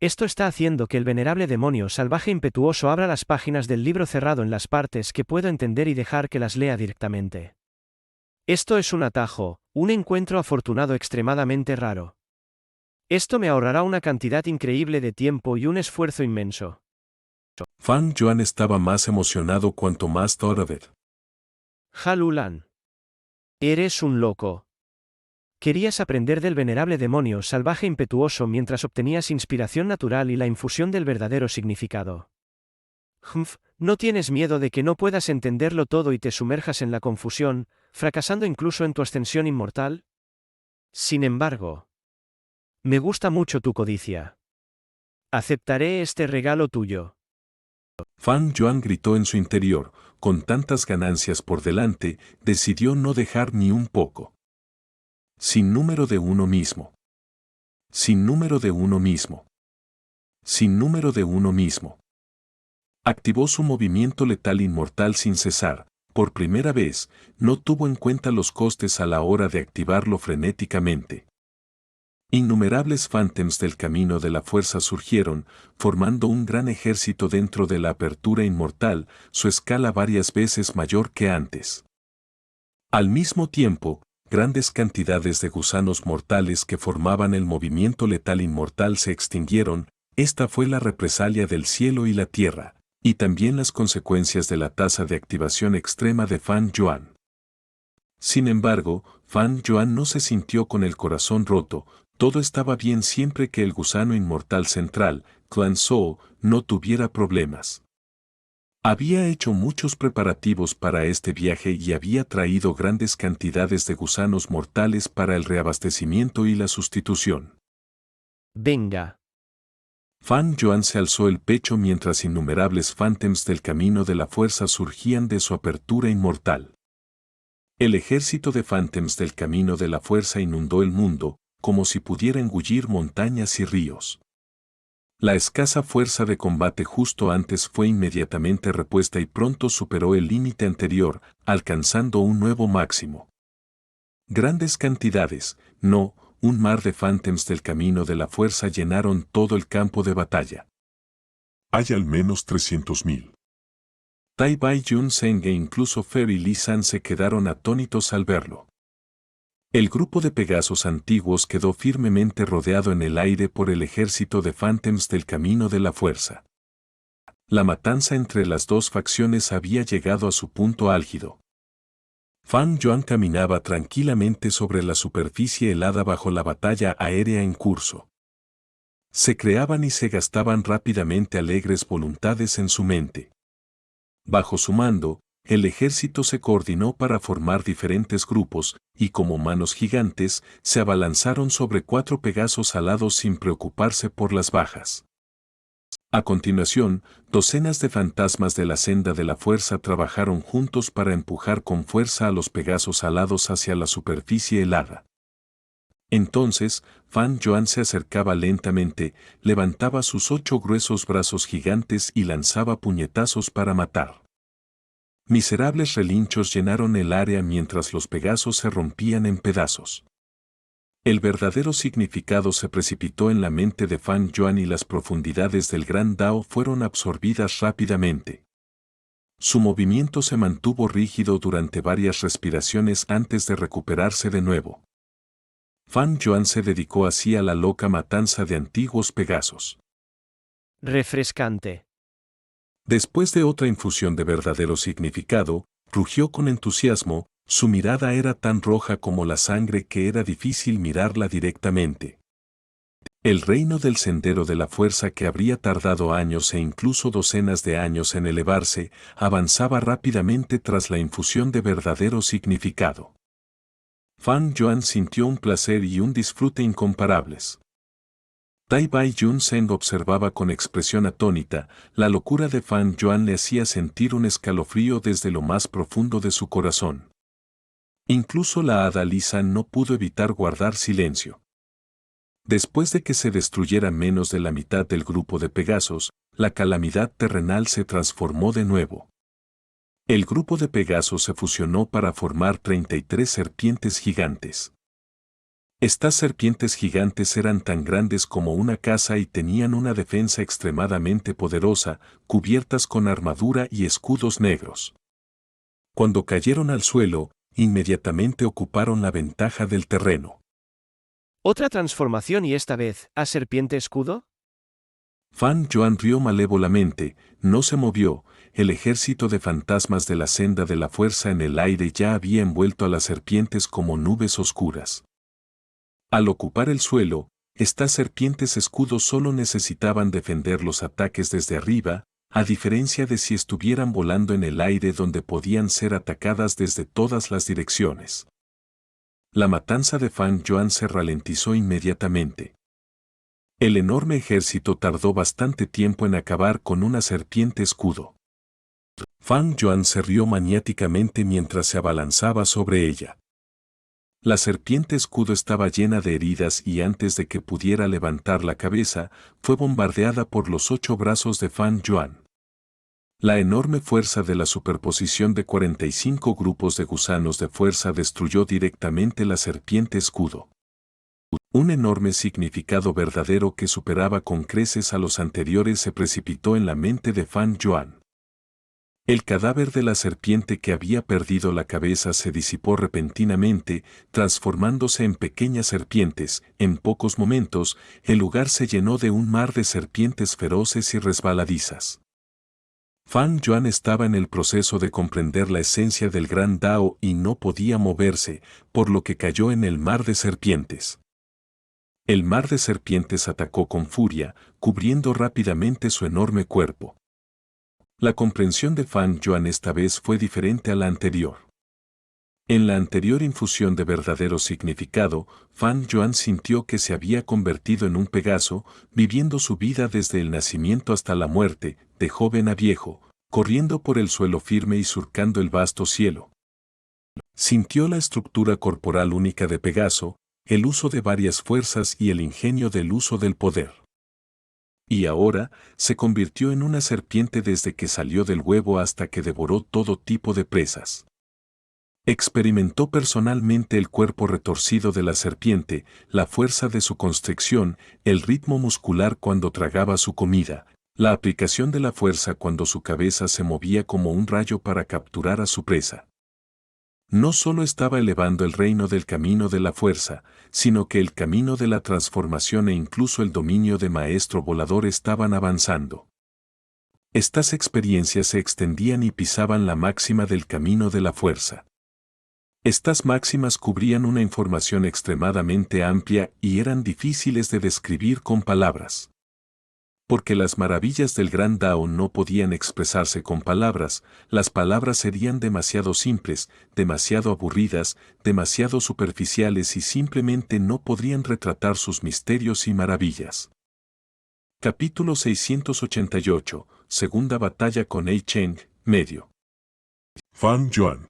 Esto está haciendo que el venerable demonio salvaje impetuoso abra las páginas del libro cerrado en las partes que puedo entender y dejar que las lea directamente. Esto es un atajo, un encuentro afortunado extremadamente raro. Esto me ahorrará una cantidad increíble de tiempo y un esfuerzo inmenso. Fan Yuan estaba más emocionado cuanto más Toravet. Halulan. Eres un loco. Querías aprender del venerable demonio salvaje impetuoso mientras obtenías inspiración natural y la infusión del verdadero significado. ¿No tienes miedo de que no puedas entenderlo todo y te sumerjas en la confusión, fracasando incluso en tu ascensión inmortal? Sin embargo, me gusta mucho tu codicia. Aceptaré este regalo tuyo. Fan Yuan gritó en su interior, con tantas ganancias por delante, decidió no dejar ni un poco. Sin número de uno mismo. Sin número de uno mismo. Sin número de uno mismo. Activó su movimiento letal inmortal sin cesar. Por primera vez, no tuvo en cuenta los costes a la hora de activarlo frenéticamente. Innumerables phantoms del camino de la fuerza surgieron, formando un gran ejército dentro de la apertura inmortal, su escala varias veces mayor que antes. Al mismo tiempo, grandes cantidades de gusanos mortales que formaban el movimiento letal inmortal se extinguieron, esta fue la represalia del cielo y la tierra, y también las consecuencias de la tasa de activación extrema de Fan Yuan. Sin embargo, Fan Yuan no se sintió con el corazón roto, todo estaba bien siempre que el gusano inmortal central, Clan Zhou, no tuviera problemas. Había hecho muchos preparativos para este viaje y había traído grandes cantidades de gusanos mortales para el reabastecimiento y la sustitución. Venga. Fan Yuan se alzó el pecho mientras innumerables phantoms del camino de la fuerza surgían de su apertura inmortal. El ejército de phantoms del camino de la fuerza inundó el mundo, como si pudiera engullir montañas y ríos. La escasa fuerza de combate justo antes fue inmediatamente repuesta y pronto superó el límite anterior, alcanzando un nuevo máximo. Grandes cantidades, no, un mar de phantoms del camino de la fuerza llenaron todo el campo de batalla. Hay al menos 300.000. Tai Bai Jun Zeng e incluso Fer y Li San se quedaron atónitos al verlo. El grupo de Pegasos antiguos quedó firmemente rodeado en el aire por el ejército de phantoms del camino de la fuerza. La matanza entre las dos facciones había llegado a su punto álgido. Fan Yuan caminaba tranquilamente sobre la superficie helada bajo la batalla aérea en curso. Se creaban y se gastaban rápidamente alegres voluntades en su mente. Bajo su mando, el ejército se coordinó para formar diferentes grupos, y como manos gigantes, se abalanzaron sobre 4 Pegasos alados sin preocuparse por las bajas. A continuación, docenas de fantasmas de la senda de la fuerza trabajaron juntos para empujar con fuerza a los Pegasos alados hacia la superficie helada. Entonces, Fan Yuan se acercaba lentamente, levantaba sus 8 gruesos brazos gigantes y lanzaba puñetazos para matar. Miserables relinchos llenaron el área mientras los Pegasos se rompían en pedazos. El verdadero significado se precipitó en la mente de Fan Yuan y las profundidades del Gran Dao fueron absorbidas rápidamente. Su movimiento se mantuvo rígido durante varias respiraciones antes de recuperarse de nuevo. Fan Yuan se dedicó así a la loca matanza de antiguos Pegasos. Refrescante. Después de otra infusión de verdadero significado, rugió con entusiasmo, su mirada era tan roja como la sangre que era difícil mirarla directamente. El reino del sendero de la fuerza que habría tardado años e incluso docenas de años en elevarse, avanzaba rápidamente tras la infusión de verdadero significado. Fan Yuan sintió un placer y un disfrute incomparables. Tai Bai Yun Zeng observaba con expresión atónita, la locura de Fan Yuan le hacía sentir un escalofrío desde lo más profundo de su corazón. Incluso la hada Lisa no pudo evitar guardar silencio. Después de que se destruyera menos de la mitad del grupo de Pegasos, la calamidad terrenal se transformó de nuevo. El grupo de Pegasos se fusionó para formar 33 serpientes gigantes. Estas serpientes gigantes eran tan grandes como una casa y tenían una defensa extremadamente poderosa, cubiertas con armadura y escudos negros. Cuando cayeron al suelo, inmediatamente ocuparon la ventaja del terreno. ¿Otra transformación y esta vez, a serpiente escudo? Fan Yuan rió malévolamente, no se movió, el ejército de fantasmas de la senda de la fuerza en el aire ya había envuelto a las serpientes como nubes oscuras. Al ocupar el suelo, estas serpientes escudos solo necesitaban defender los ataques desde arriba, a diferencia de si estuvieran volando en el aire donde podían ser atacadas desde todas las direcciones. La matanza de Fan Yuan se ralentizó inmediatamente. El enorme ejército tardó bastante tiempo en acabar con una serpiente escudo. Fan Yuan se rió maniáticamente mientras se abalanzaba sobre ella. La serpiente escudo estaba llena de heridas y antes de que pudiera levantar la cabeza, fue bombardeada por los 8 brazos de Fan Yuan. La enorme fuerza de la superposición de 45 grupos de gusanos de fuerza destruyó directamente la serpiente escudo. Un enorme significado verdadero que superaba con creces a los anteriores se precipitó en la mente de Fan Yuan. El cadáver de la serpiente que había perdido la cabeza se disipó repentinamente, transformándose en pequeñas serpientes. En pocos momentos, el lugar se llenó de un mar de serpientes feroces y resbaladizas. Fan Yuan estaba en el proceso de comprender la esencia del Gran Dao y no podía moverse, por lo que cayó en el mar de serpientes. El mar de serpientes atacó con furia, cubriendo rápidamente su enorme cuerpo. La comprensión de Fan Yuan esta vez fue diferente a la anterior. En la anterior infusión de verdadero significado, Fan Yuan sintió que se había convertido en un Pegaso, viviendo su vida desde el nacimiento hasta la muerte, de joven a viejo, corriendo por el suelo firme y surcando el vasto cielo. Sintió la estructura corporal única de Pegaso, el uso de varias fuerzas y el ingenio del uso del poder. Y ahora, se convirtió en una serpiente desde que salió del huevo hasta que devoró todo tipo de presas. Experimentó personalmente el cuerpo retorcido de la serpiente, la fuerza de su constricción, el ritmo muscular cuando tragaba su comida, la aplicación de la fuerza cuando su cabeza se movía como un rayo para capturar a su presa. No solo estaba elevando el reino del camino de la fuerza, sino que el camino de la transformación e incluso el dominio de maestro volador estaban avanzando. Estas experiencias se extendían y pisaban la máxima del camino de la fuerza. Estas máximas cubrían una información extremadamente amplia y eran difíciles de describir con palabras. Porque las maravillas del Gran Dao no podían expresarse con palabras, las palabras serían demasiado simples, demasiado aburridas, demasiado superficiales y simplemente no podrían retratar sus misterios y maravillas. Capítulo 688, Segunda batalla con Ei Cheng, medio. Fan Yuan.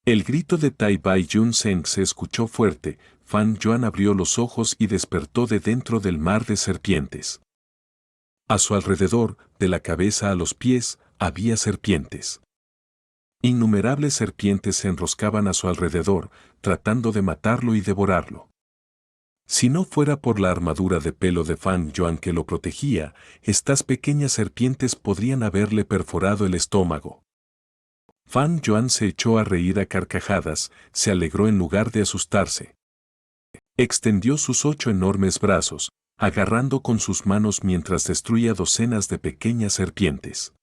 El grito de Tai Bai Yun Zeng se escuchó fuerte. Fan Yuan abrió los ojos y despertó de dentro del mar de serpientes. A su alrededor, de la cabeza a los pies, había serpientes. Innumerables serpientes se enroscaban a su alrededor, tratando de matarlo y devorarlo. Si no fuera por la armadura de pelo de Fan Yuan que lo protegía, estas pequeñas serpientes podrían haberle perforado el estómago. Fan Yuan se echó a reír a carcajadas, se alegró en lugar de asustarse. Extendió sus 8 enormes brazos, agarrando con sus manos mientras destruía docenas de pequeñas serpientes.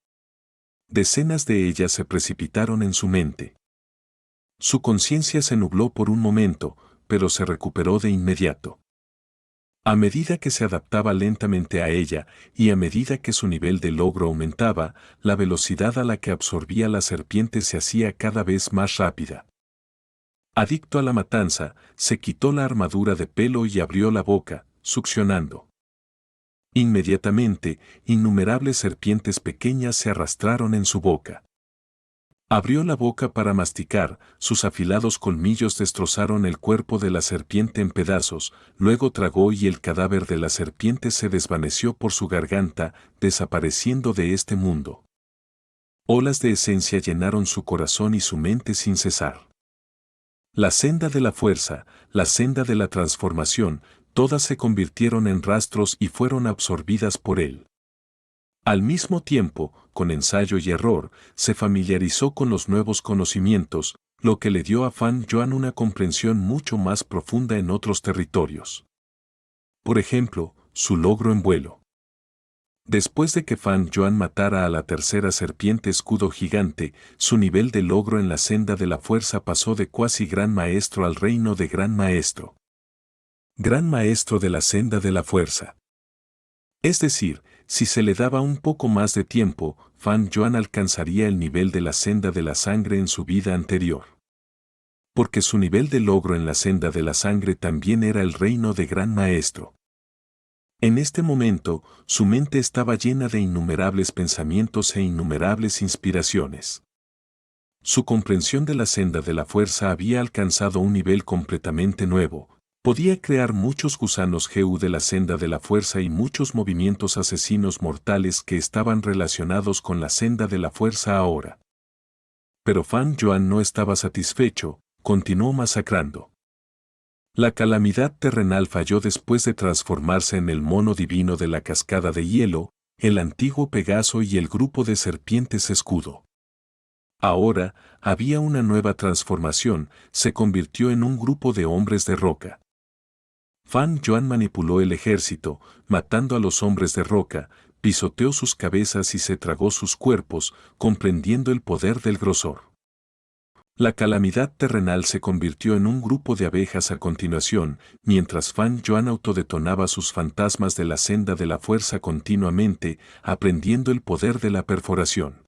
Decenas de ellas se precipitaron en su mente. Su conciencia se nubló por un momento, pero se recuperó de inmediato. A medida que se adaptaba lentamente a ella, y a medida que su nivel de logro aumentaba, la velocidad a la que absorbía la serpiente se hacía cada vez más rápida. Adicto a la matanza, se quitó la armadura de pelo y abrió la boca, succionando. Inmediatamente, innumerables serpientes pequeñas se arrastraron en su boca. Abrió la boca para masticar, sus afilados colmillos destrozaron el cuerpo de la serpiente en pedazos, luego tragó y el cadáver de la serpiente se desvaneció por su garganta, desapareciendo de este mundo. Olas de esencia llenaron su corazón y su mente sin cesar. La senda de la fuerza, la senda de la transformación, todas se convirtieron en rastros y fueron absorbidas por él. Al mismo tiempo, con ensayo y error, se familiarizó con los nuevos conocimientos, lo que le dio a Fan Yuan una comprensión mucho más profunda en otros territorios. Por ejemplo, su logro en vuelo. Después de que Fan Yuan matara a la tercera serpiente escudo gigante, su nivel de logro en la senda de la fuerza pasó de cuasi gran maestro al reino de gran maestro. Gran maestro de la senda de la fuerza. Es decir, si se le daba un poco más de tiempo, Fan Yuan alcanzaría el nivel de la senda de la sangre en su vida anterior. Porque su nivel de logro en la senda de la sangre también era el reino de gran maestro. En este momento, su mente estaba llena de innumerables pensamientos e innumerables inspiraciones. Su comprensión de la senda de la fuerza había alcanzado un nivel completamente nuevo. Podía crear muchos gusanos GU de la senda de la fuerza y muchos movimientos asesinos mortales que estaban relacionados con la senda de la fuerza ahora. Pero Fan Yuan no estaba satisfecho, continuó masacrando. La calamidad terrenal falló después de transformarse en el mono divino de la cascada de hielo, el antiguo Pegaso y el grupo de serpientes escudo. Ahora, había una nueva transformación, se convirtió en un grupo de hombres de roca. Fan Yuan manipuló el ejército, matando a los hombres de roca, pisoteó sus cabezas y se tragó sus cuerpos, comprendiendo el poder del grosor. La calamidad terrenal se convirtió en un grupo de abejas a continuación, mientras Fan Yuan autodetonaba sus fantasmas de la senda de la fuerza continuamente, aprendiendo el poder de la perforación.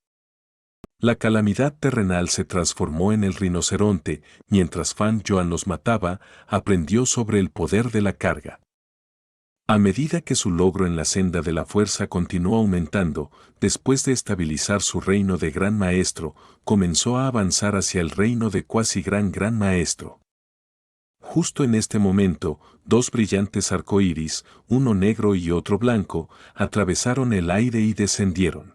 La calamidad terrenal se transformó en el rinoceronte, mientras Fan Yuan los mataba, aprendió sobre el poder de la carga. A medida que su logro en la senda de la fuerza continuó aumentando, después de estabilizar su reino de gran maestro, comenzó a avanzar hacia el reino de cuasi gran maestro. Justo en este momento, 2 brillantes arcoíris, uno negro y otro blanco, atravesaron el aire y descendieron.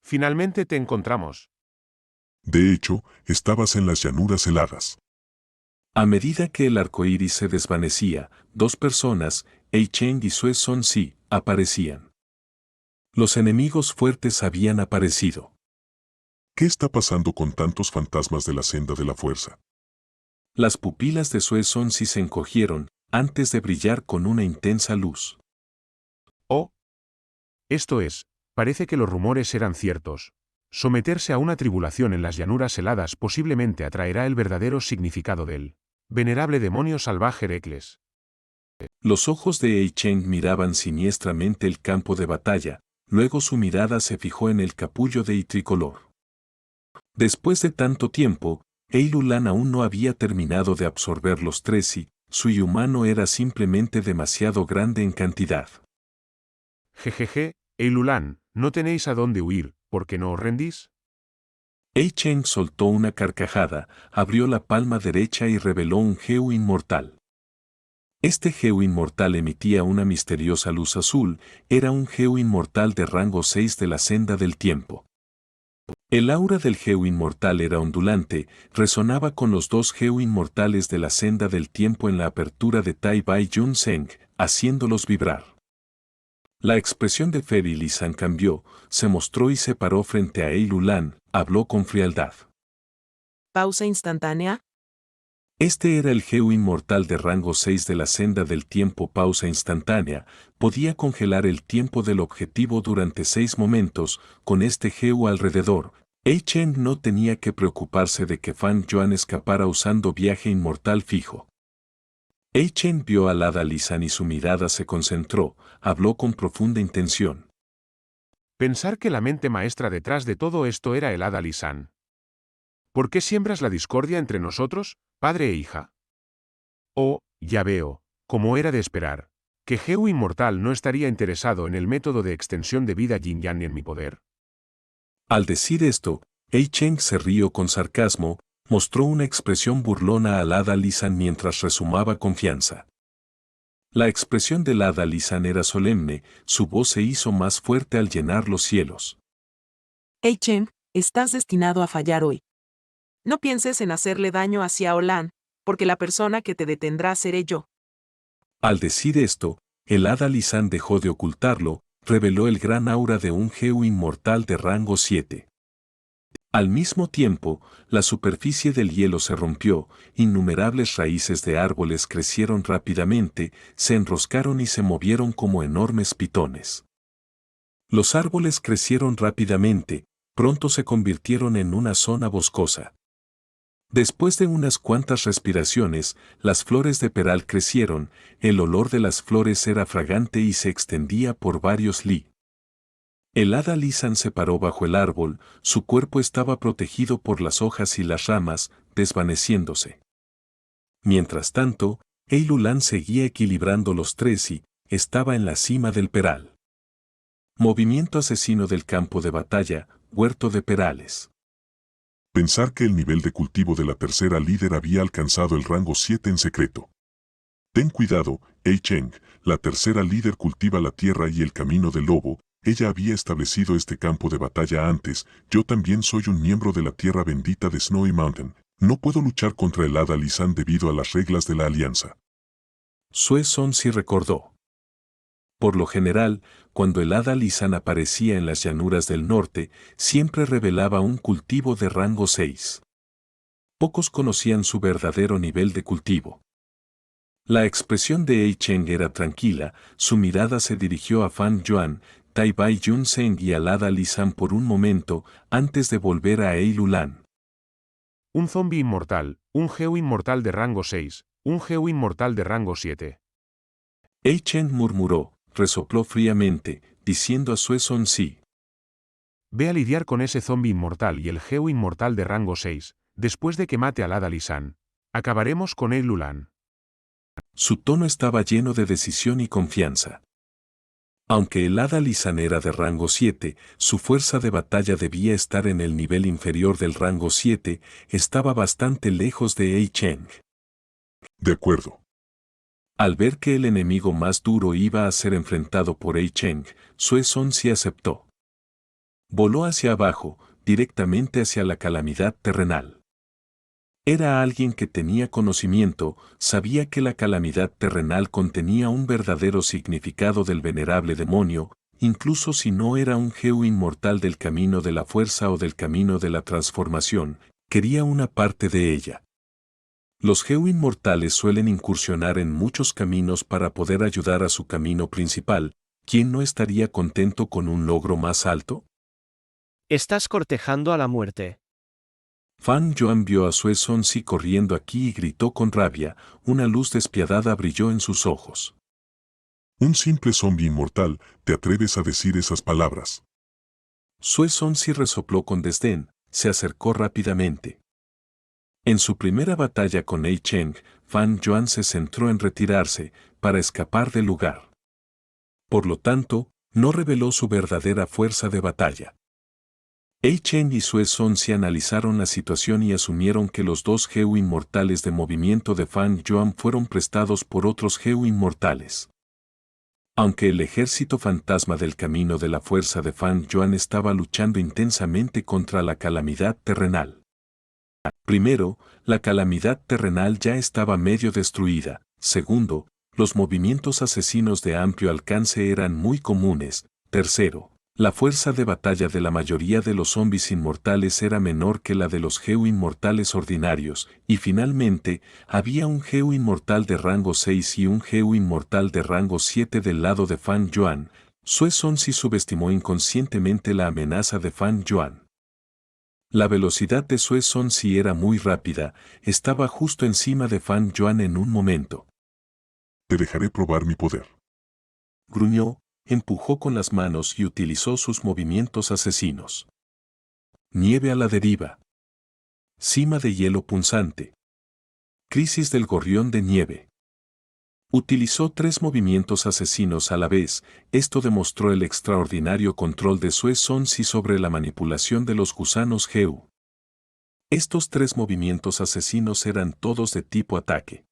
Finalmente te encontramos. De hecho, estabas en las llanuras heladas. A medida que el arcoíris se desvanecía, 2 personas, Ei Cheng y Sue Son Si, aparecían. Los enemigos fuertes habían aparecido. ¿Qué está pasando con tantos fantasmas de la senda de la fuerza? Las pupilas de Sue Son Si se encogieron, antes de brillar con una intensa luz. Oh. Esto es, parece que los rumores eran ciertos. Someterse a una tribulación en las llanuras heladas posiblemente atraerá el verdadero significado del venerable demonio salvaje Heracles. Los ojos de Ei Cheng miraban siniestramente el campo de batalla, luego su mirada se fijó en el capullo de tricolor. Después de tanto tiempo, Ei Lulan aún no había terminado de absorber los tres y su humano era simplemente demasiado grande en cantidad. Jejeje, Ei Lulan, ¿no tenéis a dónde huir, por qué no os rendís? Ei Cheng soltó una carcajada, abrió la palma derecha y reveló un Geu inmortal. Este Geu inmortal emitía una misteriosa luz azul, era un Geu inmortal de rango 6 de la senda del tiempo. El aura del Geu inmortal era ondulante, resonaba con los dos Geu inmortales de la senda del tiempo en la apertura de Tai Bai Jun Seng, haciéndolos vibrar. La expresión de Feri Lisan cambió, se mostró y se paró frente a Ei Lulan, habló con frialdad. Pausa instantánea. Este era el Geu inmortal de rango 6 de la senda del tiempo. Pausa instantánea, podía congelar el tiempo del objetivo durante 6 momentos, con este Geu alrededor. Ei Cheng no tenía que preocuparse de que Fan Yuan escapara usando viaje inmortal fijo. Ei Cheng vio al hada Lisan y su mirada se concentró, habló con profunda intención. Pensar que la mente maestra detrás de todo esto era el hada Lisan. ¿Por qué siembras la discordia entre nosotros, padre e hija? Oh, ya veo, como era de esperar, que Geu inmortal no estaría interesado en el método de extensión de vida Yin Yang ni en mi poder. Al decir esto, Ei Cheng se rió con sarcasmo, mostró una expresión burlona al hada Lisan mientras resumaba confianza. La expresión del hada Lisan era solemne, su voz se hizo más fuerte al llenar los cielos. Ei Cheng, estás destinado a fallar hoy. No pienses en hacerle daño a Xiao Lan, porque la persona que te detendrá seré yo. Al decir esto, el hada Lisan dejó de ocultarlo, reveló el gran aura de un Geu inmortal de rango 7. Al mismo tiempo, la superficie del hielo se rompió, innumerables raíces de árboles crecieron rápidamente, se enroscaron y se movieron como enormes pitones. Los árboles crecieron rápidamente, pronto se convirtieron en una zona boscosa. Después de unas cuantas respiraciones, las flores de peral crecieron, el olor de las flores era fragante y se extendía por varios li. El hada Lisan se paró bajo el árbol, su cuerpo estaba protegido por las hojas y las ramas, desvaneciéndose. Mientras tanto, Ei Lulan seguía equilibrando los tres y estaba en la cima del peral. Movimiento asesino del campo de batalla, huerto de perales. Pensar que el nivel de cultivo de la tercera líder había alcanzado el rango 7 en secreto. Ten cuidado, Ei Cheng, la tercera líder cultiva la tierra y el camino del lobo. Ella había establecido este campo de batalla antes. Yo también soy un miembro de la tierra bendita de Snowy Mountain. No puedo luchar contra el hada Lisan debido a las reglas de la alianza. Sue Son sí recordó. Por lo general, cuando el hada Lisan aparecía en las llanuras del norte, siempre revelaba un cultivo de rango 6. Pocos conocían su verdadero nivel de cultivo. La expresión de Ei Cheng era tranquila, su mirada se dirigió a Fan Yuan, Tai Bai Jun Seng y al hada Lisan por un momento, antes de volver a Ei Lulan. Un zombie inmortal, un Geu inmortal de rango 6, un Geu inmortal de rango 7. Ei Cheng murmuró, resopló fríamente, diciendo a Sue Son sí. Ve a lidiar con ese zombie inmortal y el Geu inmortal de rango 6, después de que mate al hada Lisan. Acabaremos con Ei Lulan. Su tono estaba lleno de decisión y confianza. Aunque el hada Lisan era de rango 7, su fuerza de batalla debía estar en el nivel inferior del rango 7, estaba bastante lejos de Ei Cheng. De acuerdo. Al ver que el enemigo más duro iba a ser enfrentado por Ei Cheng, Sue Son sí aceptó. Voló hacia abajo, directamente hacia la calamidad terrenal. Era alguien que tenía conocimiento, sabía que la calamidad terrenal contenía un verdadero significado del venerable demonio, incluso si no era un Geu inmortal del camino de la fuerza o del camino de la transformación, quería una parte de ella. Los Geu inmortales suelen incursionar en muchos caminos para poder ayudar a su camino principal. ¿Quién no estaría contento con un logro más alto? Estás cortejando a la muerte. Fan Yuan vio a Sue Sonsi corriendo aquí y gritó con rabia, una luz despiadada brilló en sus ojos. Un simple zombi inmortal, ¿te atreves a decir esas palabras? Sue Sonsi resopló con desdén, se acercó rápidamente. En su primera batalla con Ei Cheng, Fan Yuan se centró en retirarse, para escapar del lugar. Por lo tanto, no reveló su verdadera fuerza de batalla. Ei Cheng y Sue Sonsi analizaron la situación y asumieron que los dos Geu inmortales de movimiento de Fan Yuan fueron prestados por otros Geu inmortales. Aunque el ejército fantasma del camino de la fuerza de Fan Yuan estaba luchando intensamente contra la calamidad terrenal. Primero, la calamidad terrenal ya estaba medio destruida. Segundo, los movimientos asesinos de amplio alcance eran muy comunes. Tercero, la fuerza de batalla de la mayoría de los zombis inmortales era menor que la de los Geu inmortales ordinarios, y finalmente, había un Geu inmortal de rango 6 y un Geu inmortal de rango 7 del lado de Fan Yuan. Sue Sonsi subestimó inconscientemente la amenaza de Fan Yuan. La velocidad de Sue Sonsi era muy rápida, estaba justo encima de Fan Yuan en un momento. Te dejaré probar mi poder. Gruñó, empujó con las manos y utilizó sus movimientos asesinos. Nieve a la deriva. Cima de hielo punzante. Crisis del gorrión de nieve. Utilizó 3 movimientos asesinos a la vez, esto demostró el extraordinario control de Sue Sonsi sobre la manipulación de los gusanos Geu. Estos 3 movimientos asesinos eran todos de tipo ataque.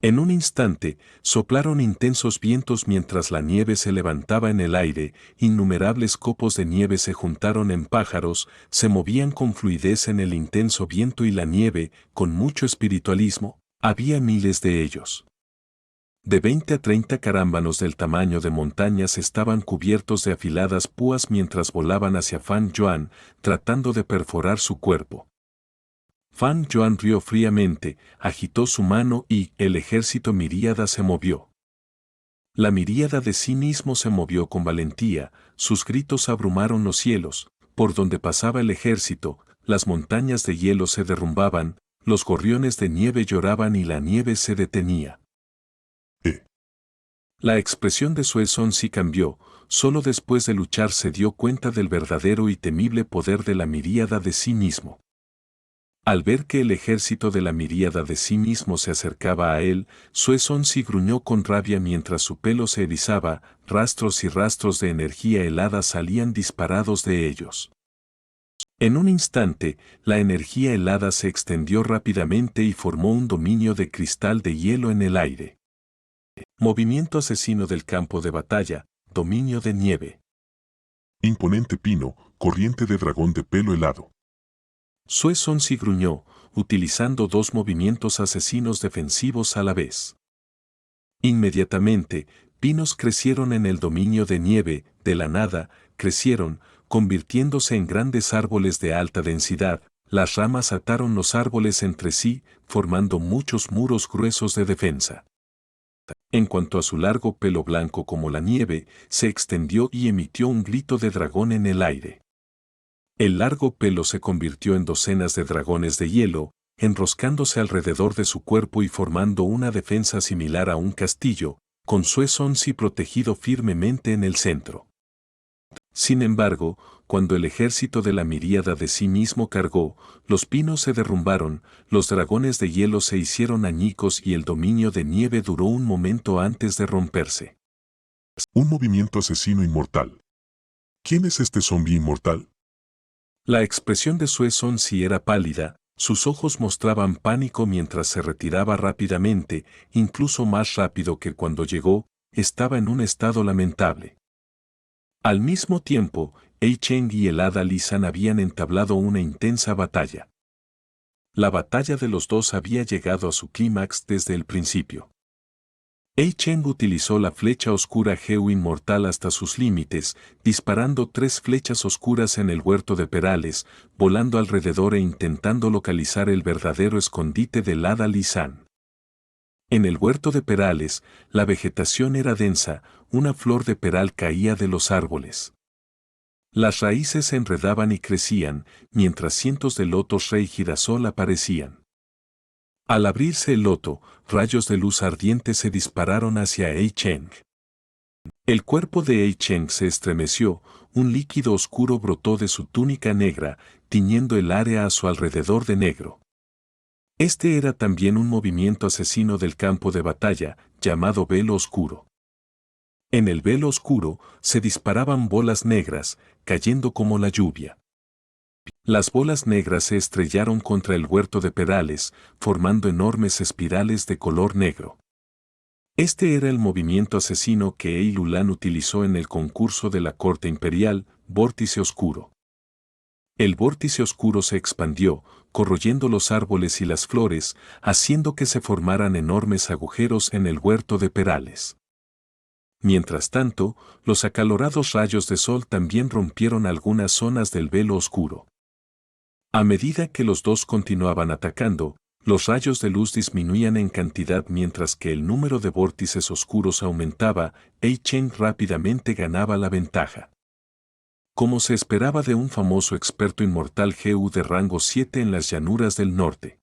En un instante, soplaron intensos vientos mientras la nieve se levantaba en el aire, innumerables copos de nieve se juntaron en pájaros, se movían con fluidez en el intenso viento y la nieve, con mucho espiritualismo, había miles de ellos. De 20 a 30 carámbanos del tamaño de montañas estaban cubiertos de afiladas púas mientras volaban hacia Fan Yuan, tratando de perforar su cuerpo. Fan Yuan rió fríamente, agitó su mano y el ejército miríada se movió. La miríada de sí mismo se movió con valentía, sus gritos abrumaron los cielos, por donde pasaba el ejército, las montañas de hielo se derrumbaban, los gorriones de nieve lloraban y la nieve se detenía. La expresión de Sue Sonsi cambió, solo después de luchar se dio cuenta del verdadero y temible poder de la miríada de sí mismo. Al ver que el ejército de la miríada de sí mismo se acercaba a él, Sue Sonsi gruñó con rabia mientras su pelo se erizaba, rastros y rastros de energía helada salían disparados de ellos. En un instante, la energía helada se extendió rápidamente y formó un dominio de cristal de hielo en el aire. Movimiento asesino del campo de batalla, dominio de nieve. Imponente pino, corriente de dragón de pelo helado. Sue Sonsi gruñó, utilizando 2 movimientos asesinos defensivos a la vez. Inmediatamente, pinos crecieron en el dominio de nieve, de la nada, crecieron, convirtiéndose en grandes árboles de alta densidad, las ramas ataron los árboles entre sí, formando muchos muros gruesos de defensa. En cuanto a su largo pelo blanco como la nieve, se extendió y emitió un grito de dragón en el aire. El largo pelo se convirtió en docenas de dragones de hielo, enroscándose alrededor de su cuerpo y formando una defensa similar a un castillo, con Sue Sonsi protegido firmemente en el centro. Sin embargo, cuando el ejército de la miríada de sí mismo cargó, los pinos se derrumbaron, los dragones de hielo se hicieron añicos y el dominio de nieve duró un momento antes de romperse. Un movimiento asesino inmortal. ¿Quién es este zombi inmortal? La expresión de Sue Sonsi era pálida, sus ojos mostraban pánico mientras se retiraba rápidamente, incluso más rápido que cuando llegó, estaba en un estado lamentable. Al mismo tiempo, Ei Cheng y el hada Li-san habían entablado una intensa batalla. La batalla de los dos había llegado a su clímax desde el principio. Ei Cheng utilizó la flecha oscura Geu inmortal hasta sus límites, disparando 3 flechas oscuras en el huerto de perales, volando alrededor e intentando localizar el verdadero escondite del hada Li-san. En el huerto de perales, la vegetación era densa, una flor de peral caía de los árboles. Las raíces se enredaban y crecían, mientras cientos de lotos rey girasol aparecían. Al abrirse el loto, rayos de luz ardiente se dispararon hacia Ei Cheng. El cuerpo de Ei Cheng se estremeció, un líquido oscuro brotó de su túnica negra, tiñendo el área a su alrededor de negro. Este era también un movimiento asesino del campo de batalla, llamado velo oscuro. En el velo oscuro se disparaban bolas negras, cayendo como la lluvia. Las bolas negras se estrellaron contra el huerto de Perales, formando enormes espirales de color negro. Este era el movimiento asesino que Ei Lulan utilizó en el concurso de la corte imperial, vórtice oscuro. El vórtice oscuro se expandió, corroyendo los árboles y las flores, haciendo que se formaran enormes agujeros en el huerto de Perales. Mientras tanto, los acalorados rayos de sol también rompieron algunas zonas del velo oscuro. A medida que los dos continuaban atacando, los rayos de luz disminuían en cantidad mientras que el número de vórtices oscuros aumentaba, Ei Cheng rápidamente ganaba la ventaja. Como se esperaba de un famoso experto inmortal GU de rango 7 en las llanuras del norte.